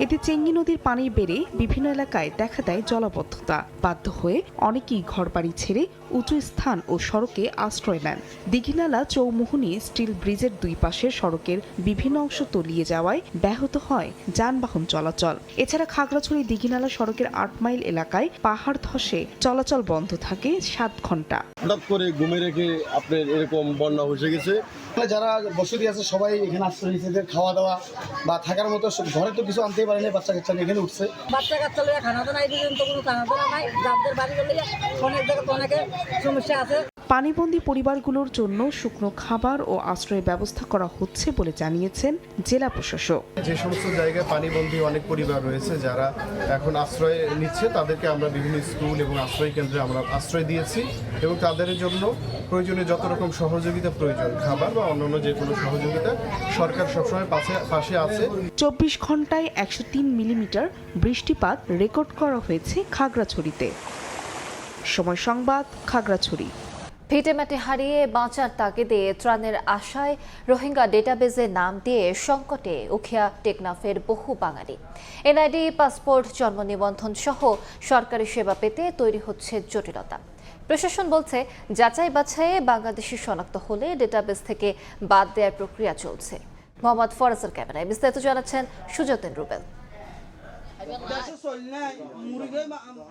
এতে চেঙ্গি নদীর পানি বেড়ে বিভিন্ন এলাকায় দেখা দেয় জলাবদ্ধতা। বাধ্য হয়ে অনেকেই ঘরবাড়ি ছেড়ে উঁচু স্থান ও সড়কে আশ্রয় নেন। দীঘিনালা চৌমুহনী স্টিল ব্রিজের 2 পাশের সড়কের বিভিন্ন অংশ তলিয়ে যাওয়ায় ব্যাহত হয় যানবাহন চলাচল। এছাড়া খাগড়াছড়ি দীঘিনালা সড়কের 8 মাইল এলাকায় পাহাড় ধসে চলাচল বন্ধ থাকে 7 ঘন্টা। হঠাৎ করে ঘুমে রেখে আপনার এরকম বন্যা বসে গেছে। যারা বসতি আছে সবাই এখানে আশ্রয় নিয়েছে, খাওয়া দাওয়া বা থাকার মতো ঘরে তো কিছু আনতেই পারে না। বাচ্চা কাচ্চা এখানে উঠছে, বাচ্চা কাচ্চা লইয়া খানা তো নাই, পর্যন্ত কোনো খানা তো নাই। যাদের বাড়ি গেলে অনেক জায়গায় অনেকের সমস্যা আছে। পানিবন্দী পরিবারগুলোর জন্য শুকনো খাবার ও আশ্রয়ের ব্যবস্থা করা হচ্ছে বলে জানিয়েছেন জেলা প্রশাসক। যে সমস্ত জায়গায় পানিবন্দী অনেক পরিবার রয়েছে যারা এখন আশ্রয় নিচ্ছে, তাদেরকে আমরা বিভিন্ন স্কুল এবং আশ্রয় কেন্দ্রে আমরা আশ্রয় দিয়েছি এবং তাদের জন্য প্রয়োজনীয় যত রকম সহযোগিতা প্রয়োজন, খাবার বা অন্যান্য যে কোনো সহযোগিতা, সরকার সবসময় পাশে আছে। 24 ঘন্টায় 103 মিলিমিটার বৃষ্টিপাত রেকর্ড করা হয়েছে খাগড়াছড়িতে। সময় সংবাদ, খাগড়াছড়ি। ভিটেমাটি হারিয়ে বাঁচার তাগিদে ত্রাণের আশায় রোহিঙ্গা ডেটাবেজে নাম দিয়ে সংকটে উখিয়া টেকনাফের বহু বাঙালি। এনআইডি, পাসপোর্ট, জন্ম নিবন্ধন সহ সরকারি সেবা পেতে তৈরি হচ্ছে জটিলতা। প্রশাসন বলছে যাচাই বাছাইয়ে বাংলাদেশি শনাক্ত হলে ডেটাবেজ থেকে বাদ দেওয়ার প্রক্রিয়া চলছে। মোহাম্মদ ফরাজের ক্যামেরায় বিস্তারিত জানাচ্ছেন সুজাতিন রুবেল।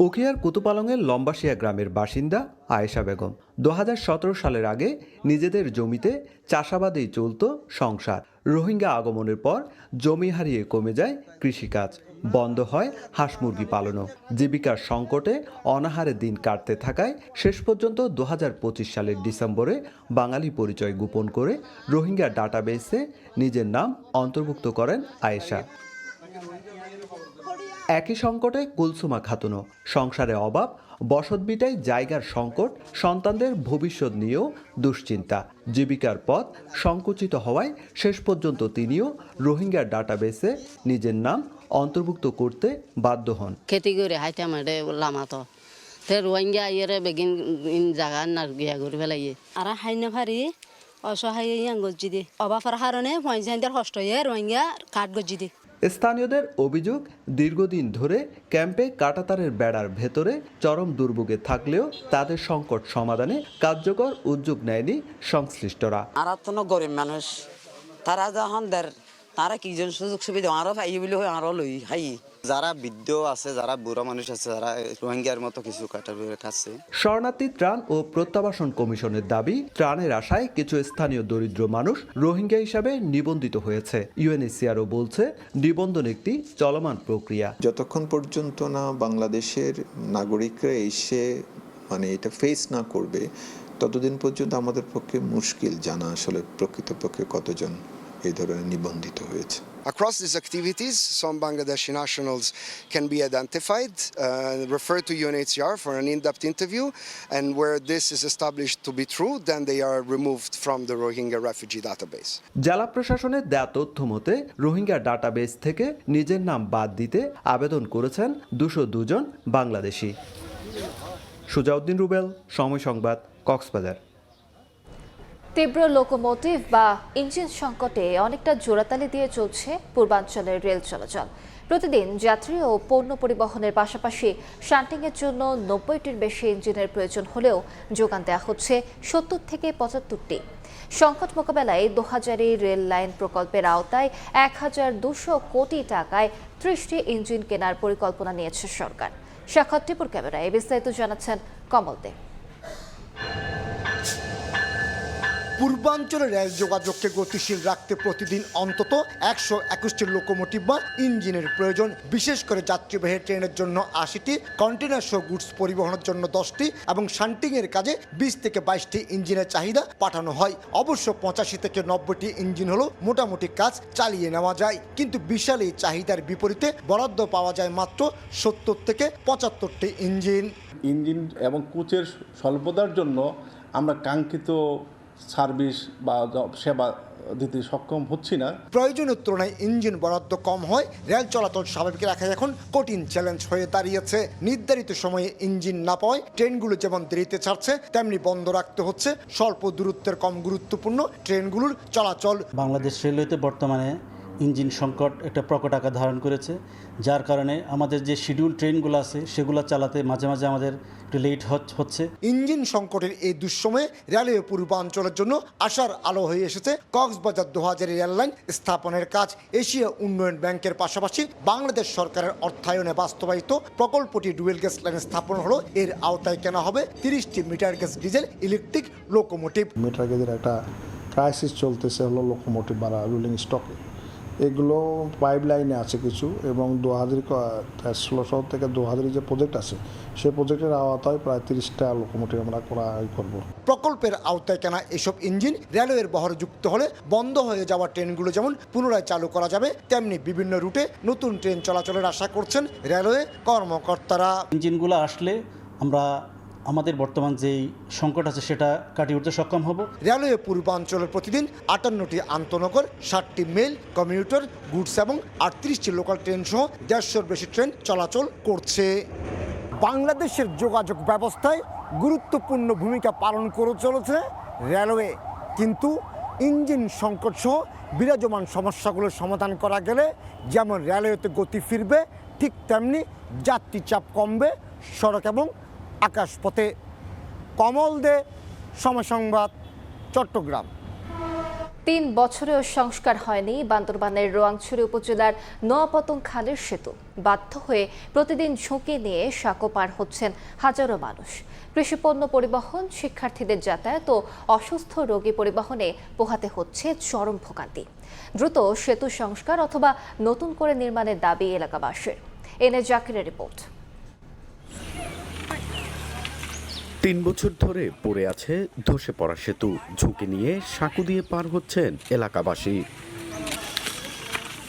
উখিয়ার কুতুপালংয়ের লম্বাশিয়া গ্রামের বাসিন্দা আয়েশা বেগম 2017 সালের আগে নিজেদের জমিতে চাষাবাদেই চলত সংসার। রোহিঙ্গা আগমনের পর জমি হারিয়ে কমে যায় কৃষিকাজ, বন্ধ হয় হাঁস মুরগি পালনও। জীবিকার সংকটে অনাহারে দিন কাটতে থাকায় শেষ পর্যন্ত 2025 সালের ডিসেম্বরে বাঙালি পরিচয় গোপন করে রোহিঙ্গা ডাটাবেসে নিজের নাম অন্তর্ভুক্ত করেন আয়েশা। একই সংকটে কুলসুমা খাতুনও। সংসারে অভাব, বসতভিটায় জায়গার সংকট, সন্তানদের ভবিষ্যৎ নিয়েও দুশ্চিন্তা। জীবিকার পথ সংকুচিত হওয়ায় শেষ পর্যন্ত তিনিও রোহিঙ্গা ডাটাবেসে নিজের নাম অন্তর্ভুক্ত করতে বাধ্য হন। খেতি করে হাইতে আমাদের লামাতো রোহিঙ্গা ইয়ে বেগিন জায়গা না গিয়া করে ফেলাইয়ে আর হাই না ফারি অসহায় গজ্জি দিয়ে অভাবের কারণে পয়সাদের কষ্ট হয়ে রোহিঙ্গা কাঠ গজ্জি দিয়ে। স্থানীয়দের অভিযোগ, দীর্ঘদিন ধরে ক্যাম্পে কাঁটাতারের বেড়ার ভেতরে চরম দুর্ভোগে থাকলেও তাদের সংকট সমাধানে কার্যকর উদ্যোগ নেয়নি সংশ্লিষ্টরা। আর তো গরিব মানুষ, তারা যখন তারা কি জন সুযোগ সুবিধা আরো পাই বলে আরো লই হাই। যারা বৃদ্ধ আছে, যারা বুড়া মানুষ আছে, যারা রোহিঙ্গার মতো কিছু কাটার কাছে। শরণার্থী ত্রাণ ও প্রত্যাবাসন কমিশনের দাবি, ত্রাণের আশায় কিছু স্থানীয় দরিদ্র মানুষ রোহিঙ্গা হিসাবে নিবন্ধিত হয়েছে। ইউএনএইচসিআরও বলছে নিবন্ধন একটি চলমান প্রক্রিয়া। যতক্ষণ পর্যন্ত না বাংলাদেশের নাগরিকরা এসে এটা ফেস না করবে, ততদিন পর্যন্ত আমাদের পক্ষে মুশকিল জানা আসলে প্রকৃতপক্ষে কতজন এই ধরনের নিবন্ধিত হয়েছে। Across these activities, some Bangladeshi nationals can be identified, referred to UNHCR for an in-depth interview, and where this is established to be true, then they are removed from the Rohingya refugee database. জেলা প্রশাসনের দেয়া তথ্য মতে Rohingya database থেকে নিজের নাম বাদ দিতে আবেদন করেছেন 202 জন বাংলাদেশি। সুজাউদ্দিন রুবেল, সময় সংবাদ, কক্সবাজার। তীব্র লোকোমোটিভ বা ইঞ্জিন সংকটে অনেকটা জোড়াতালি দিয়ে চলছে পূর্বাঞ্চলের রেল চলাচল। প্রতিদিন যাত্রী ও পণ্য পরিবহনের পাশাপাশি শান্টিংয়ের জন্য 90টির বেশি ইঞ্জিনের প্রয়োজন হলেও যোগান দেওয়া হচ্ছে 70 থেকে 75টি। সংকট মোকাবেলায় 2000 রেল লাইন প্রকল্পের আওতায় 1200 কোটি টাকায় 30টি ইঞ্জিন কেনার পরিকল্পনা নিয়েছে সরকার। সাক্ষাৎ টিপুর ক্যামেরায় বিস্তারিত জানাচ্ছেন কমল দে। পূর্বাঞ্চলের রেল যোগাযোগকে গতিশীল রাখতে প্রতিদিন অন্তত 121টি লোকোমোটিভ বা ইঞ্জিনের প্রয়োজন। বিশেষ করে যাত্রীবাহী ট্রেনের জন্য 80টি, কন্টেনার সহ গুডস পরিবহনের জন্য 10টি এবং শান্টিংয়ের কাজে 20 থেকে 22টি ইঞ্জিনের চাহিদা পাঠানো হয়। অবশ্য 85 থেকে 90টি ইঞ্জিন হলো মোটামুটি কাজ চালিয়ে নেওয়া যায়, কিন্তু বিশাল এই চাহিদার বিপরীতে বরাদ্দ পাওয়া যায় মাত্র 70 থেকে 75টি ইঞ্জিন। ইঞ্জিন এবং কোচের স্বল্পতার জন্য আমরা কাঙ্ক্ষিত সার্ভিস বা সেবা দিতে সক্ষম হচ্ছি না। প্রয়োজনের তুলনায় ইঞ্জিন বরাদ্দ কম হয়, রেল চলাচল স্বাভাবিক রাখা এখন কঠিন চ্যালেঞ্জ হয়ে দাঁড়িয়েছে। নির্ধারিত সময়ে ইঞ্জিন না পাওয়ায় ট্রেনগুলো যেমন দেরিতে ছাড়ছে, তেমনি বন্ধ রাখতে হচ্ছে স্বল্প দূরত্বের কম গুরুত্বপূর্ণ ট্রেনগুলোর চলাচল। বাংলাদেশ রেলওয়েতে বর্তমানে ইঞ্জিন সংকট একটা প্রকট আকার ধারণ করেছে, যার কারণে আমাদের যে শিডিউল ট্রেনগুলো আছে সেগুলো চালাতে মাঝে মাঝে আমাদের একটু লেট হচ্ছে। ইঞ্জিন সংকটের এই দুঃসময়ে রেলওয়ে পূর্বাঞ্চলের জন্য আশার আলো হয়ে এসেছে কক্সবাজার 2000 রেললাইন স্থাপনের কাজ। এশিয়া উন্নয়ন ব্যাংকের পাশাপাশি বাংলাদেশ সরকারের অর্থায়নে বাস্তবায়িত প্রকল্পটি ডুয়েল গেজ লাইন স্থাপন হলো। এর আওতায় কেনা হবে 30টি metre gauge diesel electric locomotive. Metre গেজের একটা ক্রাইসিস চলতেছে হলো লোকোমোটিভ বা রুলিং স্টকে। এগুলো পাইপ লাইনে আছে কিছু, এবং 2016 থেকে 2000 যে প্রজেক্ট আছে সেই প্রজেক্টের আওতায় প্রায় 30টা লোকোমোটিভ আমরা করব। প্রকল্পের আওতায় কেনা এসব ইঞ্জিন রেলওয়ের বহরে যুক্ত হলে বন্ধ হয়ে যাওয়া ট্রেনগুলো যেমন পুনরায় চালু করা যাবে, তেমনি বিভিন্ন রুটে নতুন ট্রেন চলাচলের আশা করছেন রেলওয়ে কর্মকর্তারা। ইঞ্জিনগুলো আসলে আমরা আমাদের বর্তমান যেই সংকট আছে সেটা কাটিয়ে উঠতে সক্ষম হব। রেলওয়ে পূর্বাঞ্চলের প্রতিদিন 58টি আন্তনগর, 60টি মেল, কমিউটার, গুডস এবং 38টি লোকাল ট্রেন সহ 150-র বেশি ট্রেন চলাচল করছে। বাংলাদেশের যোগাযোগ ব্যবস্থায় গুরুত্বপূর্ণ ভূমিকা পালন করে চলেছে রেলওয়ে, কিন্তু ইঞ্জিন সংকট সহ বিরাজমান সমস্যাগুলোর সমাধান করা গেলে যেমন রেলওয়েতে গতি ফিরবে, ঠিক তেমনি যাত্রী চাপ কমবে সড়ক এবং আকাশপথে। কমল দে, সময় সংবাদ, চট্টগ্রাম। 3 বছরেও সংস্কার হয়নি বান্দরবানের রোয়াংছড়ি উপজেলার নোয়াপতং খালের সেতু। বাধ্য হয়ে প্রতিদিন ঝুঁকি নিয়ে সাঁকো পার হচ্ছেন হাজারো মানুষ। কৃষিপণ্য পরিবহন, শিক্ষার্থীদের যাতায়াত ও অসুস্থ রোগী পরিবহনে পোহাতে হচ্ছে চরম ভোগান্তি। দ্রুত সেতু সংস্কার অথবা নতুন করে নির্মাণের দাবি এলাকাবাসীর। এনে জাকিরের রিপোর্ট। 3 বছর ধরে পড়ে আছে ধসে পড়া সেতু। ঝুঁকি নিয়ে সাঁকো দিয়ে পার হচ্ছেন এলাকাবাসী।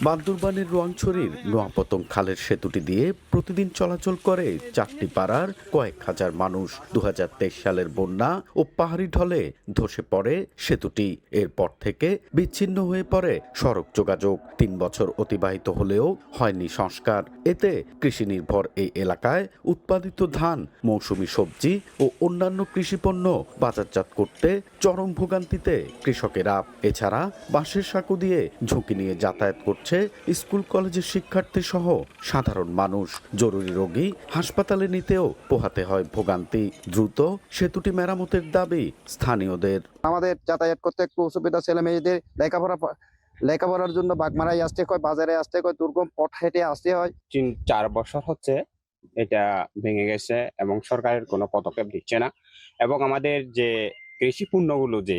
বান্দরবানের রোয়াংছড়ির নোয়াপতং খালের সেতুটি দিয়ে প্রতিদিন চলাচল করে 4টি পাড়ার কয়েক হাজার মানুষ। 2023 সালের বন্যা ও পাহাড়ি ঢলে ধসে পড়ে সেতুটি। এরপর থেকে বিচ্ছিন্ন হয়ে পড়ে সড়ক যোগাযোগ। 3 বছর অতিবাহিত হলেও হয়নি সংস্কার। এতে কৃষি নির্ভর এই এলাকায় উৎপাদিত ধান, মৌসুমী সবজি ও অন্যান্য কৃষিপণ্য বাজারজাত করতে চরম ভোগান্তিতে কৃষকেরা। এছাড়া বাঁশের সাঁকো দিয়ে ঝুঁকি নিয়ে যাতায়াত করছে স্কুল কলেজের শিক্ষার্থী সহ সাধারণ মানুষ। জরুরি রোগী হাসপাতালে নিতেও পোহাতে হয় ভোগান্তি। দ্রুত সেতুটি মেরামতের দাবি স্থানীয়দের। আমাদের যাতায়াত করতে একটু অসুবিধা, ছেলে মেয়েদের লেখাপড়ার জন্য বাগমারায় আসতে হয়, বাজারে আসতে হয়, দুর্গম পথ হেঁটে আসতে হয়। 4 বছর হচ্ছে এটা ভেঙে গেছে এবং সরকারের কোনো পদক্ষেপ দিচ্ছে না, এবং আমাদের যে কৃষি পণ্যগুলো যে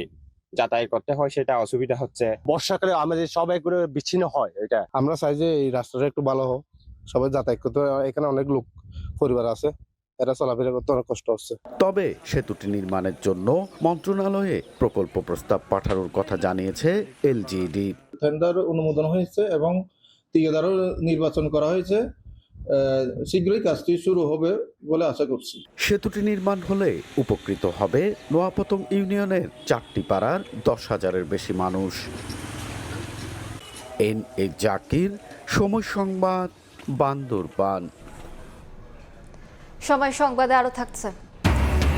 যাতায়াত করতে হয় সেটা অসুবিধা হচ্ছে। বর্ষাকালে আমাদের সবাই করে বিচ্ছিন্ন হয়। এটা আমরা চাই যে এই রাস্তাটা একটু ভালো হোক, সবাই যাতায়াত করতে। এখানে অনেক লোক পরিবার আছে, এরা চলাফেরা করতে অনেক কষ্ট হচ্ছে। তবে সেতুটি নির্মাণের জন্য মন্ত্রণালয়ে প্রকল্প প্রস্তাব পাঠানোর কথা জানিয়েছে এলজিইডি। টেন্ডার অনুমোদন হয়েছে এবং ঠিকাদারও নির্বাচন করা হয়েছে। শীঘ্রই কাজটি শুরু হবে বলে আশা করছি। সেতুটি নির্মাণ হলে উপকৃত হবে নোয়াপতং ইউনিয়নের 4টি পাড়ার 10,000-এর বেশি মানুষ। এন.এ. জাকির, সময় সংবাদ, বান্দরবান। সময় সংবাদে আরো থাকছে।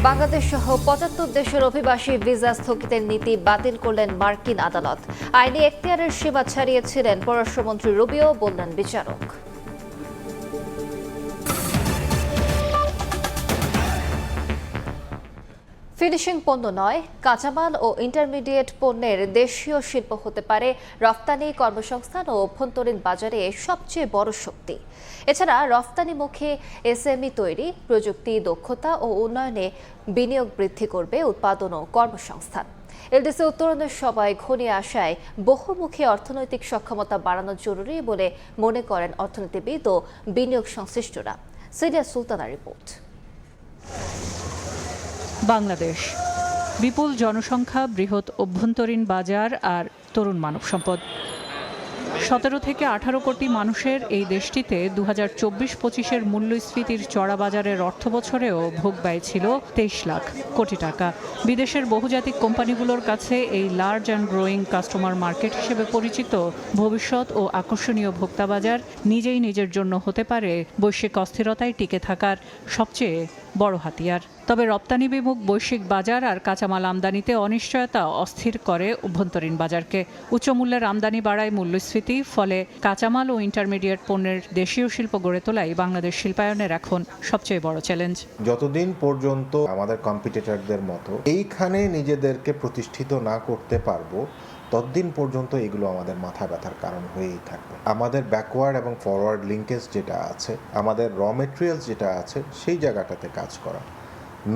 বাংলাদেশ সহ 75 দেশের অভিবাসী ভিসা স্থগিতের নীতি বাতিল করলেন মার্কিন আদালত। আইনি এখতিয়ারের সীমা ছাড়িয়েছিলেন পররাষ্ট্রমন্ত্রী রুবিও, বললেন বিচারক। ফিনিশিং পণ্য নয়, কাঁচামাল ও ইন্টারমিডিয়েট পণ্যের দেশীয় শিল্প হতে পারে রফতানি, কর্মসংস্থান ও অভ্যন্তরীণ বাজারে সবচেয়ে বড় শক্তি। এছাড়া রফতানিমুখী এসএমই তৈরি, প্রযুক্তি, দক্ষতা ও উন্নয়নে বিনিয়োগ বৃদ্ধি করবে উৎপাদন ও কর্মসংস্থান। এলডিসি উত্তরণের সবাই ঘনিয়ে আসায় বহুমুখী অর্থনৈতিক সক্ষমতা বাড়ানো জরুরি বলে মনে করেন অর্থনীতিবিদ ও বিনিয়োগ সংশ্লিষ্টরা। সিরিয়া সুলতানা রিপোর্ট। বাংলাদেশ বিপুল জনসংখ্যা, বৃহৎ অভ্যন্তরীণ বাজার আর তরুণ মানব সম্পদ। 17 থেকে 18 কোটি মানুষের এই দেশটিতে 2024-25-এর মূল্যস্ফীতির চড়া বাজারের অর্থবছরেও ভোগ ব্যয় ছিল 23 লাখ কোটি টাকা। বিদেশের বহুজাতিক কোম্পানিগুলোর কাছে এই large and growing customer market হিসেবে পরিচিত ভবিষ্যৎ ও আকর্ষণীয় ভোক্তা বাজার নিজেই নিজের জন্য হতে পারে বৈশ্বিক অস্থিরতায় টিকে থাকার সবচেয়ে বড় হাতিয়ার। তবে রপ্তানি বিমুখ বৈশ্বিক বাজার আর কাঁচামাল আমদানিতে অনিশ্চয়তা অস্থির করে অভ্যন্তরীণ বাজারকে। উচ্চমূল্যের আমদানি বাড়ায় মূল্যস্ফীতি, ফলে কাঁচামাল ও ইন্টারমিডিয়েট পণ্যের দেশীয় শিল্প গড়ে তোলাই বাংলাদেশ শিল্পায়নের এখন সবচেয়ে বড় চ্যালেঞ্জ। যতদিন পর্যন্ত আমাদের কম্পিটিটরদের মতো এইখানে নিজেদেরকে প্রতিষ্ঠিত না করতে পারবো, ততদিন পর্যন্ত এগুলো আমাদের মাথা ব্যথার কারণ হয়েই থাকবে। আমাদের ব্যাকওয়ার্ড এবং ফরওয়ার্ড লিঙ্কেজ যেটা আছে, আমাদের র মেটেরিয়ালস যেটা আছে, সেই জায়গাটাতে কাজ করা,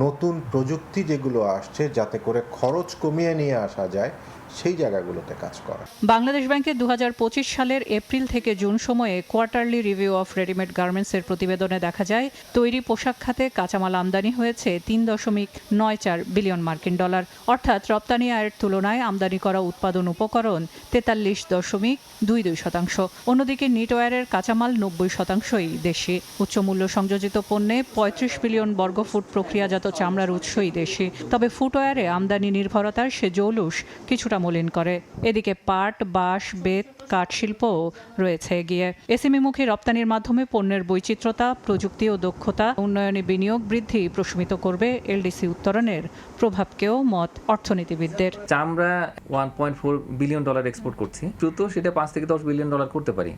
নতুন প্রযুক্তি যেগুলো আসছে যাতে করে খরচ কমিয়ে নিয়ে আসা যায়, সেই জায়গাগুলোতে কাজ করা। বাংলাদেশ ব্যাংকের 2025 সালের এপ্রিল থেকে জুন সময়ে কোয়ার্টারলি রিভিউ অফ রেডিমেড গার্মেন্টসের প্রতিবেদনে দেখা যায় তৈরি পোশাক খাতে কাঁচামাল আমদানি হয়েছে 3.94 বিলিয়ন মার্কিন ডলার, অর্থাৎ রপ্তানি আয়ের তুলনায় আমদানি করা উৎপাদন উপকরণ 43.22%। অন্যদিকে নিটওয়্যারের কাঁচামাল 90%ই দেশি। উচ্চমূল্য সংযোজিত পণ্যে 35 বিলিয়ন বর্গফুট প্রক্রিয়াজাত চামড়ার উৎসই দেশি। তবে ফুটওয়্যারে আমদানি নির্ভরতার সে জৌলুস কিছুটা মলিন করে। এদিকে পাট, বাঁশ, বেত, কাঠ শিল্পও রয়েছে এগিয়ে। এসএমইমুখী রপ্তানির মাধ্যমে পণ্যের বৈচিত্র্যতা, প্রযুক্তি ও দক্ষতা উন্নয়নে বিনিয়োগ বৃদ্ধি প্রশমিত করবে এলডিসি উত্তরণের প্রভাবকেও মত অর্থনীতিবিদদের। চামড়া 1.4 বিলিয়ন ডলার এক্সপোর্ট করছি, দ্রুত সেটা 5 থেকে 10 বিলিয়ন ডলার করতে পারি।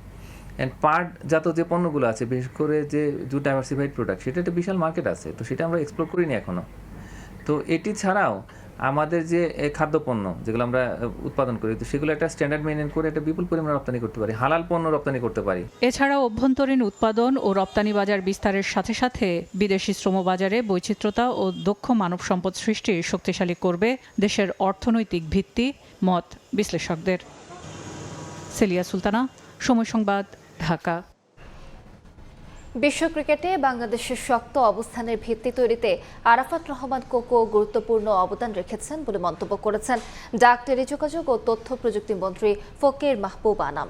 অ্যান্ড পাট জাত যে পণ্যগুলো আছে, বিশেষ করে যে জুট ডাইভার্সিফাইড প্রোডাক্ট, সেটা একটা বিশাল মার্কেট আছে, তো সেটা আমরা এক্সপ্লোর করিনি এখনো। তো এটি ছাড়াও আমাদের যে খাদ্যপণ্য যেগুলো আমরা উৎপাদন করি, তো সেগুলো একটা স্ট্যান্ডার্ড মেনটেন করে একটা বিপুল পরিমাণে রপ্তানি করতে পারি, হালাল পণ্য রপ্তানি করতে পারি। এছাড়াও অভ্যন্তরীণ উৎপাদন ও রপ্তানি বাজার বিস্তারের সাথে সাথে বিদেশি শ্রমবাজারে বৈচিত্র্যতা ও দক্ষ মানব সম্পদ সৃষ্টি শক্তিশালী করবে দেশের অর্থনৈতিক ভিত্তি, মত বিশ্লেষকদের। সেলিয়া সুলতানা, সময় সংবাদ, ঢাকা। বিশ্ব ক্রিকেটে বাংলাদেশের শক্ত অবস্থানের ভিত্তি তৈরিতে আরাফাত রহমান কোকো গুরুত্বপূর্ণ অবদান রেখেছেন বলে মন্তব্য করেছেন ডাক, টেলিযোগাযোগ ও তথ্য প্রযুক্তি মন্ত্রী ফকির মাহবুব আনাম।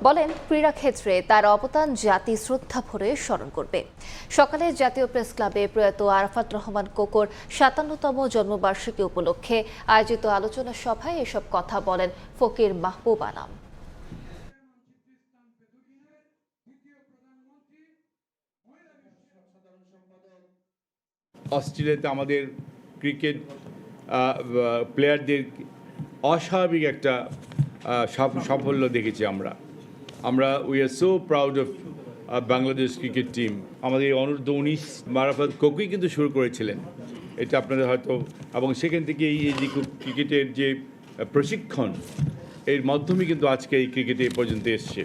বলেন, ক্রীড়াক্ষেত্রে তার অবদান জাতি শ্রদ্ধা ভরে স্মরণ করবে। সকালে জাতীয় প্রেস ক্লাবে প্রয়াত আরাফাত রহমান কোকোর 57তম জন্মবার্ষিকী উপলক্ষে আয়োজিত আলোচনা সভায় এসব কথা বলেন ফকির মাহবুব আনাম। অস্ট্রেলিয়াতে আমাদের ক্রিকেট প্লেয়ারদের অস্বাভাবিক একটা সাফল্য দেখেছি আমরা we are so proud of Bangladesh cricket team. আমাদের অনূর্ধ্ব 19 আরাফাত কোকোই কিন্তু শুরু করেছিলেন এটা, আপনাদের হয়তো, এবং সেখান থেকে এই যে ক্রিকেটের যে প্রশিক্ষণ, এর মাধ্যমে কিন্তু আজকে এই ক্রিকেটে এই পর্যন্ত এসছে।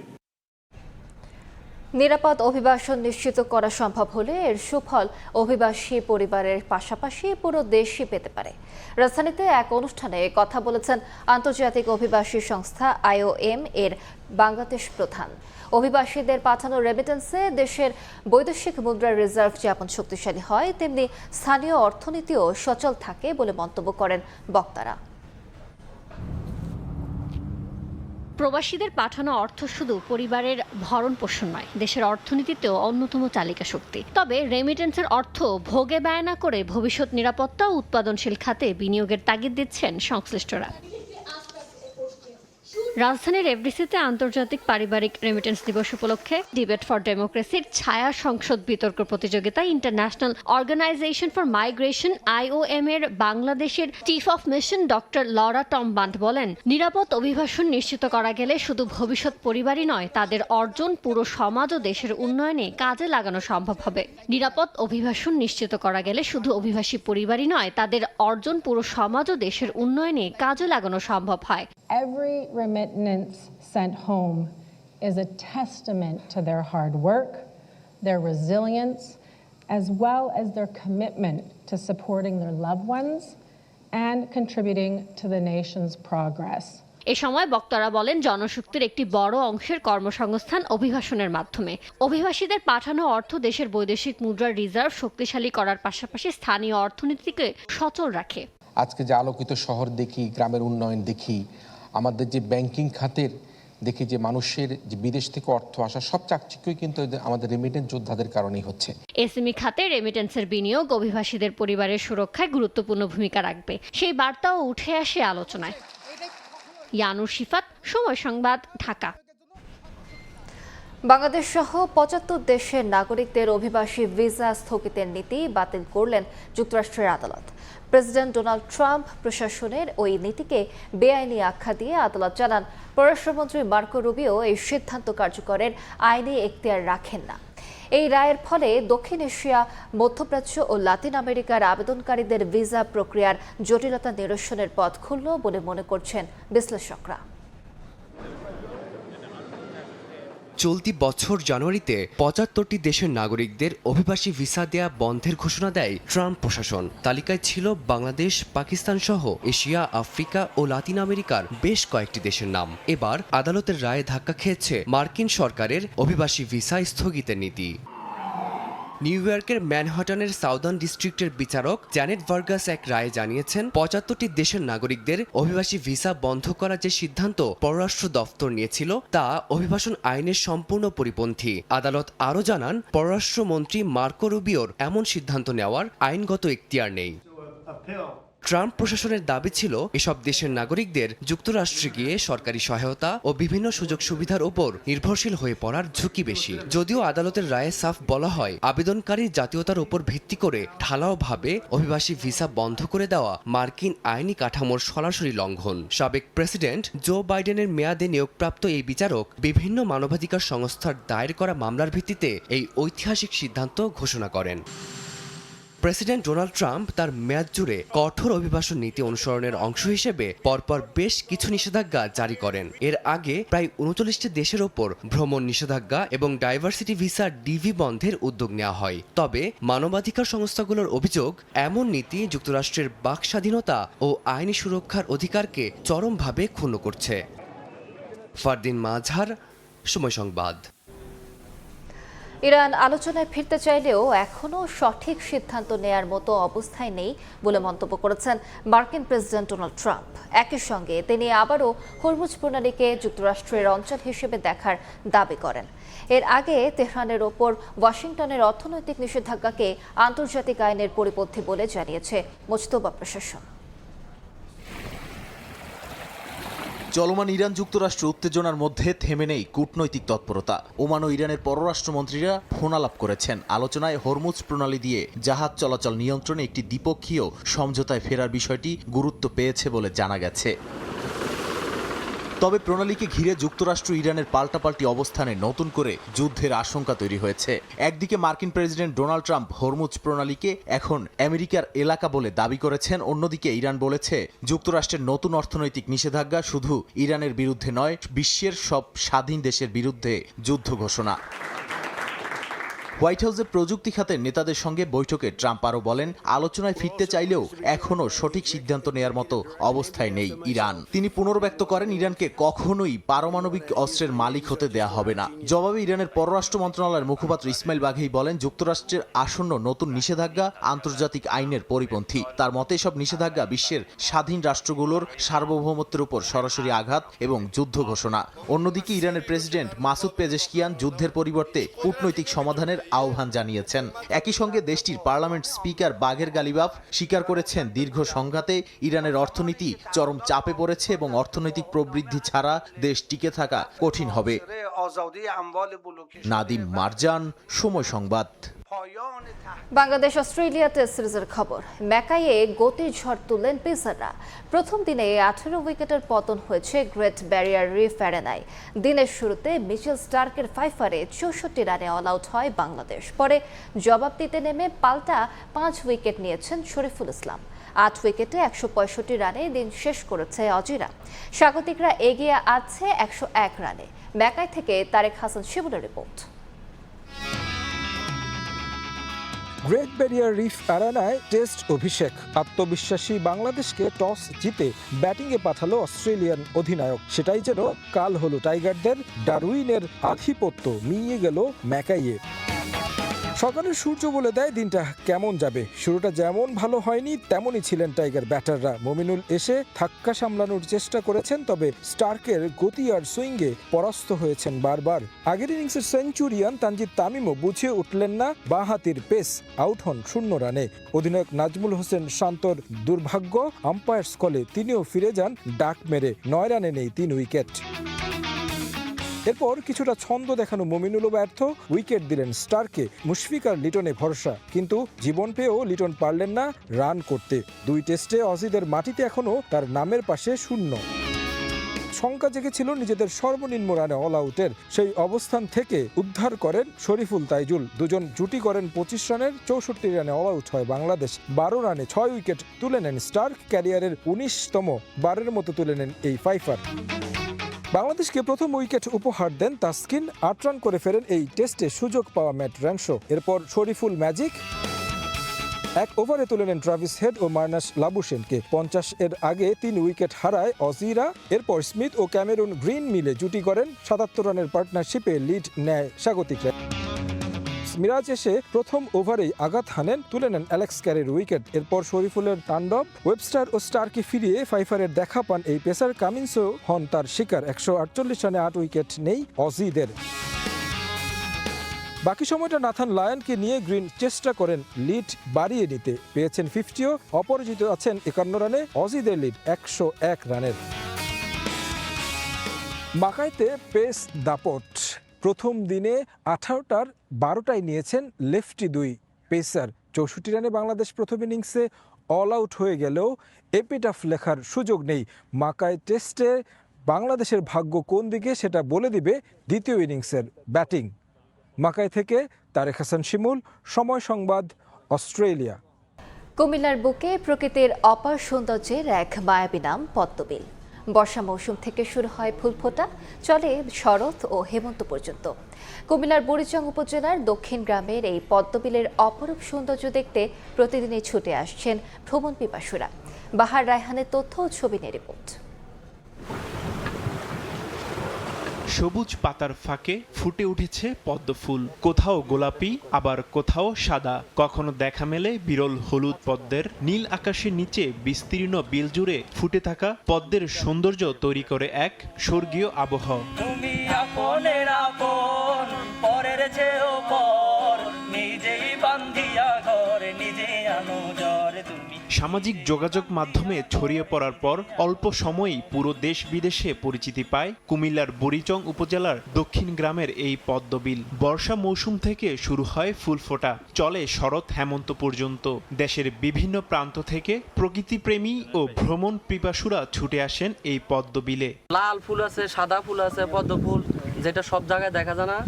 নিরাপদ অভিবাসন নিশ্চিত করা সম্ভব হলে এর সুফল অভিবাসী পরিবারের পাশাপাশি পুরো দেশই পেতে পারে। রাজধানীতে এক অনুষ্ঠানে কথা বলেছেন আন্তর্জাতিক অভিবাসী সংস্থা IOM এর বাংলাদেশ প্রধান। অভিবাসীদের পাঠানো রেমিটেন্সে দেশের বৈদেশিক মুদ্রার রিজার্ভ যেমন শক্তিশালী হয়, তেমনি স্থানীয় অর্থনীতিও সচল থাকে বলে মন্তব্য করেন বক্তারা। প্রবাসীদের পাঠানো অর্থ শুধু পরিবারের ভরণ পোষণ নয়, দেশের অর্থনীতিতেও অন্যতম চালিকা শক্তি। তবে রেমিটেন্সের অর্থ ভোগে ব্যয় না করে ভবিষ্যৎ নিরাপত্তা ও উৎপাদনশীল খাতে বিনিয়োগের তাগিদ দিচ্ছেন সংশ্লিষ্টরা। রাজধানীর এফডিসিতে আন্তর্জাতিক পারিবারিক রেমিটেন্স দিবস উপলক্ষে ডিবেট ফর ডেমোক্রেসির ছায়া সংসদ বিতর্ক প্রতিযোগিতায় International Organization for Migration IOM এর বাংলাদেশের chief of mission doctor Laura Tombond বলেন, নিরাপদ অভিবাসন নিশ্চিত করা গেলে শুধু ভবিষ্যৎ পরিবারই নয়, তাদের অর্জন পুরো সমাজ ও দেশের উন্নয়নে কাজে লাগানো সম্ভব হবে। নিরাপদ অভিবাসন নিশ্চিত করা গেলে শুধু অভিবাসী পরিবারই নয়, তাদের অর্জন পুরো সমাজ ও দেশের উন্নয়নে কাজে লাগানো সম্ভব হয়। Every remittance sent home is a testament to their hard work, their resilience, as well as their commitment to supporting their loved ones and contributing to the nation's progress. এ সময় বক্তারা বলেন, জনশক্তির একটি বড় অংশের কর্মসংস্থান অভিবাসনের মাধ্যমে। অভিবাসীদের পাঠানো অর্থ দেশের বৈদেশিক মুদ্রার রিজার্ভ শক্তিশালী করার পাশাপাশি স্থানীয় অর্থনীতিকে সচল রাখে। আজকে যে আলোকিত শহর দেখি, গ্রামের উন্নয়ন দেখি, আমাদের যে ব্যাংকিং খাতের দেখি যে মানুষের যে বিদেশ থেকে অর্থ আসা, সব চাকচিক্যই কিন্তু আমাদের রেমিটেন্স যোদ্ধাদের কারণেই হচ্ছে। এসএমই খাতে রেমিটেন্সের বিনিয়োগ অভিবাসীদের পরিবারের সুরক্ষায় গুরুত্বপূর্ণ ভূমিকা রাখবে, সেই বার্তাও উঠে আসে আলোচনায়। ইয়ানুর শিফাত, সময় সংবাদ, ঢাকা। বাংলাদেশ সহ ৭৫ দেশের নাগরিকদের অভিবাসী ভিসা স্থগিতের নীতি বাতিল করলেন যুক্তরাষ্ট্রের আদালত। প্রেসিডেন্ট ডোনাল্ড ট্রাম্প প্রশাসনের ওই নীতিকে বেআইনি আখ্যা দিয়ে আদালত জানান, পররাষ্ট্রমন্ত্রী মার্কো রুবিও এই সিদ্ধান্ত কার্যকরের আইনি এখতিয়ার রাখেন না। এই রায়ের ফলে দক্ষিণ এশিয়া, মধ্যপ্রাচ্য ও লাতিন আমেরিকার আবেদনকারীদের ভিসা প্রক্রিয়ার জটিলতা নিরসনের পথ খুলল বলে মনে করছেন বিশ্লেষকরা। চলতি বছর জানুয়ারিতে ৭৫টি দেশের নাগরিকদের অভিবাসী ভিসা দেয়া বন্ধের ঘোষণা দেয় ট্রাম্প প্রশাসন। তালিকায় ছিল বাংলাদেশ, পাকিস্তান সহ এশিয়া, আফ্রিকা ও লাতিন আমেরিকার বেশ কয়েকটি দেশের নাম। এবার আদালতের রায়ে ধাক্কা খেয়েছে মার্কিন সরকারের অভিবাসী ভিসা স্থগিতের নীতি। নিউ ইয়র্কের ম্যানহাটনের সাউদার্ন ডিস্ট্রিক্টের বিচারক জ্যানেট ভার্গাস এক রায়ে জানিয়েছেন, ৭৫টি দেশের নাগরিকদের অভিবাসী ভিসা বন্ধ করার যে সিদ্ধান্ত পররাষ্ট্র দফতর নিয়েছিল তা অভিবাসন আইনের সম্পূর্ণ পরিপন্থী। আদালত আরও জানান, পররাষ্ট্রমন্ত্রী মার্কো রুবিওর এমন সিদ্ধান্ত নেওয়ার আইনগত এখতিয়ার নেই। ট্রাম্প প্রশাসনের দাবি ছিল, এসব দেশের নাগরিকদের যুক্তরাষ্ট্রে গিয়ে সরকারি সহায়তা ও বিভিন্ন সুযোগ সুবিধার উপর নির্ভরশীল হয়ে পড়ার ঝুঁকি বেশি। যদিও আদালতের রায়ে সাফ বলা হয়, আবেদনকারীর জাতীয়তার উপর ভিত্তি করে ঢালাওভাবে অভিবাসী ভিসা বন্ধ করে দেওয়া মার্কিন আইনি কাঠামোর সরাসরি লঙ্ঘন। সাবেক প্রেসিডেন্ট জো বাইডেনের মেয়াদে নিয়োগপ্রাপ্ত এই বিচারক বিভিন্ন মানবাধিকার সংস্থার দায়ের করা মামলার ভিত্তিতে এই ঐতিহাসিক সিদ্ধান্ত ঘোষণা করেন। প্রেসিডেন্ট ডোনাল্ড ট্রাম্প তার মেয়াদ জুড়ে কঠোর অভিবাসন নীতি অনুসরণের অংশ হিসেবে পরপর বেশ কিছু নিষেধাজ্ঞা জারি করেন। এর আগে প্রায় ৩৯টি দেশের ওপর ভ্রমণ নিষেধাজ্ঞা এবং ডাইভার্সিটি ভিসা ডিভি বন্ধের উদ্যোগ নেওয়া হয়। তবে মানবাধিকার সংস্থাগুলোর অভিযোগ, এমন নীতি যুক্তরাষ্ট্রের বাক স্বাধীনতা ও আইনি সুরক্ষার অধিকারকে চরমভাবে ক্ষুণ্ণ করছে। ফারদিন মাজহার, সময় সংবাদ। ইরান আলোচনায় ফিরতে চাইলেও এখনও সঠিক সিদ্ধান্ত নেয়ার মতো অবস্থায় নেই বলে মন্তব্য করেছেন মার্কিন প্রেসিডেন্ট ডোনাল্ড ট্রাম্প। একই সঙ্গে তিনি আবারও হরমুজ প্রণালীকে যুক্তরাষ্ট্রের অঞ্চল হিসেবে দেখার দাবি করেন। এর আগে তেহরানের ওপর ওয়াশিংটনের অর্থনৈতিক নিষেধাজ্ঞাকে আন্তর্জাতিক আইনের পরিপন্থী বলে জানিয়েছে মোজতবা প্রশাসন। চলমান ইরান যুক্তরাষ্ট্র উত্তেজনার মধ্যে থেমে নেই কূটনৈতিক তৎপরতা। ওমান ও ইরানের পররাষ্ট্রমন্ত্রীরা ফোনালাপ করেছেন। আলোচনায় হরমুজ প্রণালী দিয়ে জাহাজ চলাচল নিয়ন্ত্রণে একটি দ্বিপক্ষীয় সমঝোতায় ফেরার বিষয়টি গুরুত্ব পেয়েছে বলে জানা গেছে। তবে প্রণালীকে ঘিরে যুক্তরাষ্ট্র ইরানের পাল্টাপাল্টি অবস্থানে নতুন করে যুদ্ধের আশঙ্কা তৈরি হয়েছে। একদিকে মার্কিন প্রেসিডেন্ট ডোনাল্ড ট্রাম্প হরমুজ প্রণালীকে এখন আমেরিকার এলাকা বলে দাবি করেছেন, অন্যদিকে ইরান বলেছে যুক্তরাষ্ট্রের নতুন অর্থনৈতিক নিষেধাজ্ঞা শুধু ইরানের বিরুদ্ধে নয়, বিশ্বের সব স্বাধীন দেশের বিরুদ্ধে যুদ্ধ ঘোষণা। হোয়াইট হাউসের প্রযুক্তি খাতের নেতাদের সঙ্গে বৈঠকে ট্রাম্প আরও বলেন, আলোচনায় ফিরতে চাইলেও এখনও সঠিক সিদ্ধান্ত নেয়ার মতো অবস্থায় নেই ইরান। তিনি পুনর্ব্যক্ত করেন, ইরানকে কখনোই পারমাণবিক অস্ত্রের মালিক হতে দেয়া হবে না। জবাবে ইরানের পররাষ্ট্র মন্ত্রণালয়ের মুখপাত্র ইসমাইল বাঘেই বলেন, যুক্তরাষ্ট্রের আসন্ন নতুন নিষেধাজ্ঞা আন্তর্জাতিক আইনের পরিপন্থী। তার মতে এসব নিষেধাজ্ঞা বিশ্বের স্বাধীন রাষ্ট্রগুলোর সার্বভৌমত্বের উপর সরাসরি আঘাত এবং যুদ্ধ ঘোষণা। অন্যদিকে ইরানের প্রেসিডেন্ট মাসুদ পেজেশকিয়ান যুদ্ধের পরিবর্তে কূটনৈতিক সমাধানের আহ্বান জানিয়েছেন। একই সঙ্গে দেশটির পার্লামেন্ট স্পিকার বাঘের গালিবাফ স্বীকার করেছেন, দীর্ঘ সংঘাতে ইরানের অর্থনীতি চরম চাপে পড়েছে এবং অর্থনৈতিক প্রবৃদ্ধি ছাড়া দেশ টিকে থাকা কঠিন হবে। নাদিম মারজান, সময় সংবাদ। বাংলাদেশ অস্ট্রেলিয়া টেস্ট সিরিজের খবর। ম্যাকাইয়ে গতির ঝড় তুললেন পেসাররা। প্রথম দিনে 18 উইকেটের পতন হয়েছে গ্রেট ব্যারিয়ার রিফ অ্যারেনায়। দিনের শুরুতে মিচেল স্টার্কের 5 64 রানে অল আউট হয় বাংলাদেশ। পরে জবাব দিতে নেমে পাল্টা 5 উইকেট নিয়েছেন শরীফুল ইসলাম। 8 উইকেটে 165 রানে দিন শেষ করেছে অজিরা। স্বাগতিকরা এগিয়ে আছে 101 রানে। ম্যাকাই থেকে তারেক হাসান শিবুলের রিপোর্ট। গ্রেট ব্যারিয়ার রিফ অ্যারেনায় টেস্ট অভিষেক। আত্মবিশ্বাসী বাংলাদেশকে টস জিতে ব্যাটিংয়ে পাঠালো অস্ট্রেলিয়ান অধিনায়ক। সেটাই যেন কাল হলো টাইগারদের। ডারউইনের আধিপত্য মিইয়ে গেল ম্যাকাইয়ে। সকালের সূর্য বলে দেয় দিনটা কেমন যাবে। শুরুটা যেমন ভালো হয়নি তেমনই ছিলেন টাইগার ব্যাটাররা। মমিনুল এসে ধাক্কা সামলানোর চেষ্টা করেছেন, তবে স্টার্কের গতি আর সুইঙ্গে পরাস্ত হয়েছেন বারবার। আগের ইনিংসের সেঞ্চুরিয়ান তানজিদ তামিমও বুঝে উঠলেন না বাঁহাতির পেস, আউট হন 0 রানে। অধিনায়ক নাজমুল হোসেন শান্তর দুর্ভাগ্য, আম্পায়ার্স কলে তিনিও ফিরে যান ডাক মেরে। 9 রানে নেই 3 উইকেট। এরপর কিছুটা ছন্দ দেখানো মমিনুলও ব্যর্থ। উইকেট দিলেন স্টারকে। মুশফিক আর লিটনে ভরসা, কিন্তু জীবন পেয়েও লিটন পারলেন না রান করতে। 2 টেস্টে অজিদের মাটিতে এখনও তার নামের পাশে 0। শঙ্কা জেগেছিল নিজেদের সর্বনিম্ন রানে অল আউটের। সেই অবস্থান থেকে উদ্ধার করেন শরীফুল তাইজুল। দুজন জুটি করেন 25 রানের। 64 রানে অল আউট হয় বাংলাদেশ। 12 রানে 6 উইকেট তুলে নেন স্টার্ক। ক্যারিয়ারের 19তম বারের মতো তুলে নেন এই 5 বাংলাদেশকে প্রথম উইকেট উপহার দেন তাসকিন। 8 রান করে ফেরেন এই টেস্টে সুযোগ পাওয়া ম্যাট র্যানশো। এরপর শরীফুল ম্যাজিক 1 ওভারে তুলে নেন ট্রাভিস হেড ও মার্নাস লাবুশেনকে। 50 এর আগে 3 উইকেট হারায় অজিরা। এরপর স্মিথ ও ক্যামেরুন গ্রিন মিলে জুটি করেন। 77 রানের পার্টনারশিপে লিড নেয় স্বাগতিকরা। মিরাজ এসে প্রথম ওভারেই আঘাত হানেন, তুলে নেন অ্যালেক্স ক্যারির উইকেট। এরপর শরীফুলের তাণ্ডব। ওয়েবস্টার ও স্টারকে ফিরিয়ে 5 দেখা পান এই পেসার। কামিন্সও হন তার শিকার। 148 রানে 8 উইকেট নেই অজিদের। বাকি সময়টা নাথান লায়নকে নিয়ে গ্রিন চেষ্টা করেন লিড বাড়িয়ে নিতে। পেয়েছেন 50ও। অপরাজিত আছেন 51 রানে। অজিদের লিড 101 রানের। মাকাইতে পেস দাপট। প্রথম দিনে 18টার 12টাই নিয়েছেন লেফটি 2 পেসার। 64 রানে বাংলাদেশ প্রথম ইনিংসে অল আউট হয়ে গেলেও এপিটাফ লেখার সুযোগ নেই। মাকাই টেস্টে বাংলাদেশের ভাগ্য কোন দিকে সেটা বলে দিবে দ্বিতীয় ইনিংসের ব্যাটিং। মাকাই থেকে তারেক হাসান শিমুল, সময় সংবাদ, অস্ট্রেলিয়া। কুমিল্লার বুকে প্রকৃতির অপার সৌন্দর্যের এক মায়াবী নাম পদ্মবিল। বর্ষা মৌসুম থেকে শুরু হয় ফুল ফোটা, চলে শরৎ ও হেমন্ত পর্যন্ত। কুমিল্লার বুড়িচং উপজেলার দক্ষিণ গ্রামের এই পদ্মবিলের অপরূপ সৌন্দর্য দেখতে প্রতিদিনই ছুটে আসছেন ভ্রমণ পিপাসুরা। বাহার রায়হানের তথ্য ও ছবি নিয়ে রিপোর্ট। সবুজ পাতার ফাঁকে ফুটে উঠেছে পদ্ম ফুল। কোথাও গোলাপি, আবার কোথাও সাদা। কখনো দেখা মেলে বিরল হলুদ পদ্মের। নীল আকাশের নিচে বিস্তীর্ণ বিল জুড়ে ফুটে থাকা পদ্মের সৌন্দর্য তৈরি করে এক স্বর্গীয় আবহ। সামাজিক যোগাযোগ মাধ্যমে ছড়িয়ে পড়ার পর অল্প সময়েই পুরো দেশ বিদেশে পরিচিতি পায় কুমিল্লার বুড়িচং উপজেলার দক্ষিণ গ্রামের এই পদ্মবিল। বর্ষা মৌসুম থেকে শুরু হয় ফুল ফোটা, চলে শরৎ হেমন্ত পর্যন্ত। দেশের বিভিন্ন প্রান্ত থেকে প্রকৃতিপ্রেমী ও ভ্রমণ পিপাসুরা ছুটে আসেন এই পদ্মবিলে। লাল ফুল আছে, সাদা ফুল আছে, পদ্ম ফুল যেটা সব জায়গায় দেখা যায় না,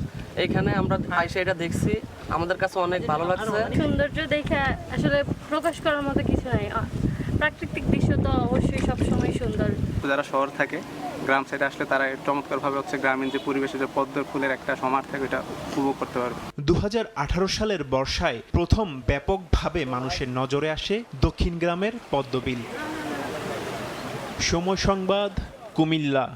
এখানে আমরা আইসা এটা দেখছি, আমাদের কাছে অনেক ভালো লাগছে। সৌন্দর্য দেখে আসলে প্রকাশ করার মতো কিছু নাই। প্রাকৃতিক দৃশ্য তো অবশ্যই সবসময় সুন্দর। যারা শহর থাকে, গ্রাম সাইডে আসলে তারা চমৎকারভাবে গ্রামীণ যে পরিবেশে যে পদ্ম ফুলের একটা সমার থাকে, এটা উপভোগ করতে পারবে। 2018 সালের বর্ষায় প্রথম ব্যাপকভাবে মানুষের নজরে আসে দক্ষিণ গ্রামের পদ্মবিল। সময় সংবাদ, কুমিল্লা।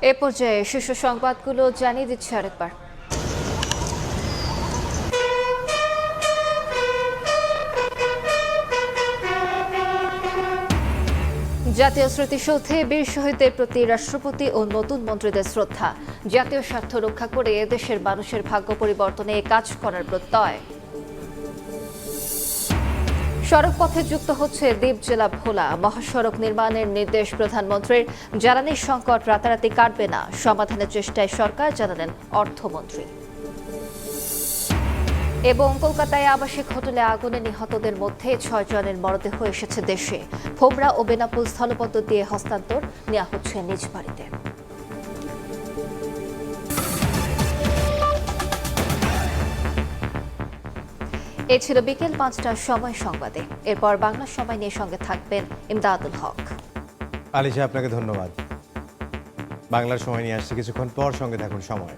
এ পর্যায়ে শীর্ষ সংবাদগুলো জানিয়ে দিচ্ছে আরেকবার। জাতীয় স্মৃতিসৌধে বীর শহীদদের প্রতি রাষ্ট্রপতি ও নতুন মন্ত্রীদের শ্রদ্ধা। জাতীয় স্বার্থ রক্ষা করে দেশের মানুষের ভাগ্য পরিবর্তনে কাজ করার প্রত্যয়। সড়ক পথে যুক্ত হচ্ছে দ্বীপ জেলা ভোলা। মহাসড়ক নির্মাণের নির্দেশ প্রধানমন্ত্রীর। জ্বালানির সংকট রাতারাতি কাটবে না, সমাধানের চেষ্টায় সরকার, জানালেন অর্থমন্ত্রী। এবং কলকাতায় আবাসিক হোটেলে আগুনে নিহতদের মধ্যে 6 জনের মরদেহ এসেছে দেশে। ভোমরা ও বেনাপোল স্থলবন্দর দিয়ে হস্তান্তর নেওয়া হচ্ছে নিজ বাড়িতে। এ ছিল বিকেল 5টার সময় সংবাদে। এরপর বাংলা সময় নিয়ে সঙ্গে থাকবেন ইমদাদুল হক। আলিশা, আপনাকে ধন্যবাদ। বাংলার সময় নিয়ে আসছে কিছুক্ষণ পর, সঙ্গে থাকুন সময়।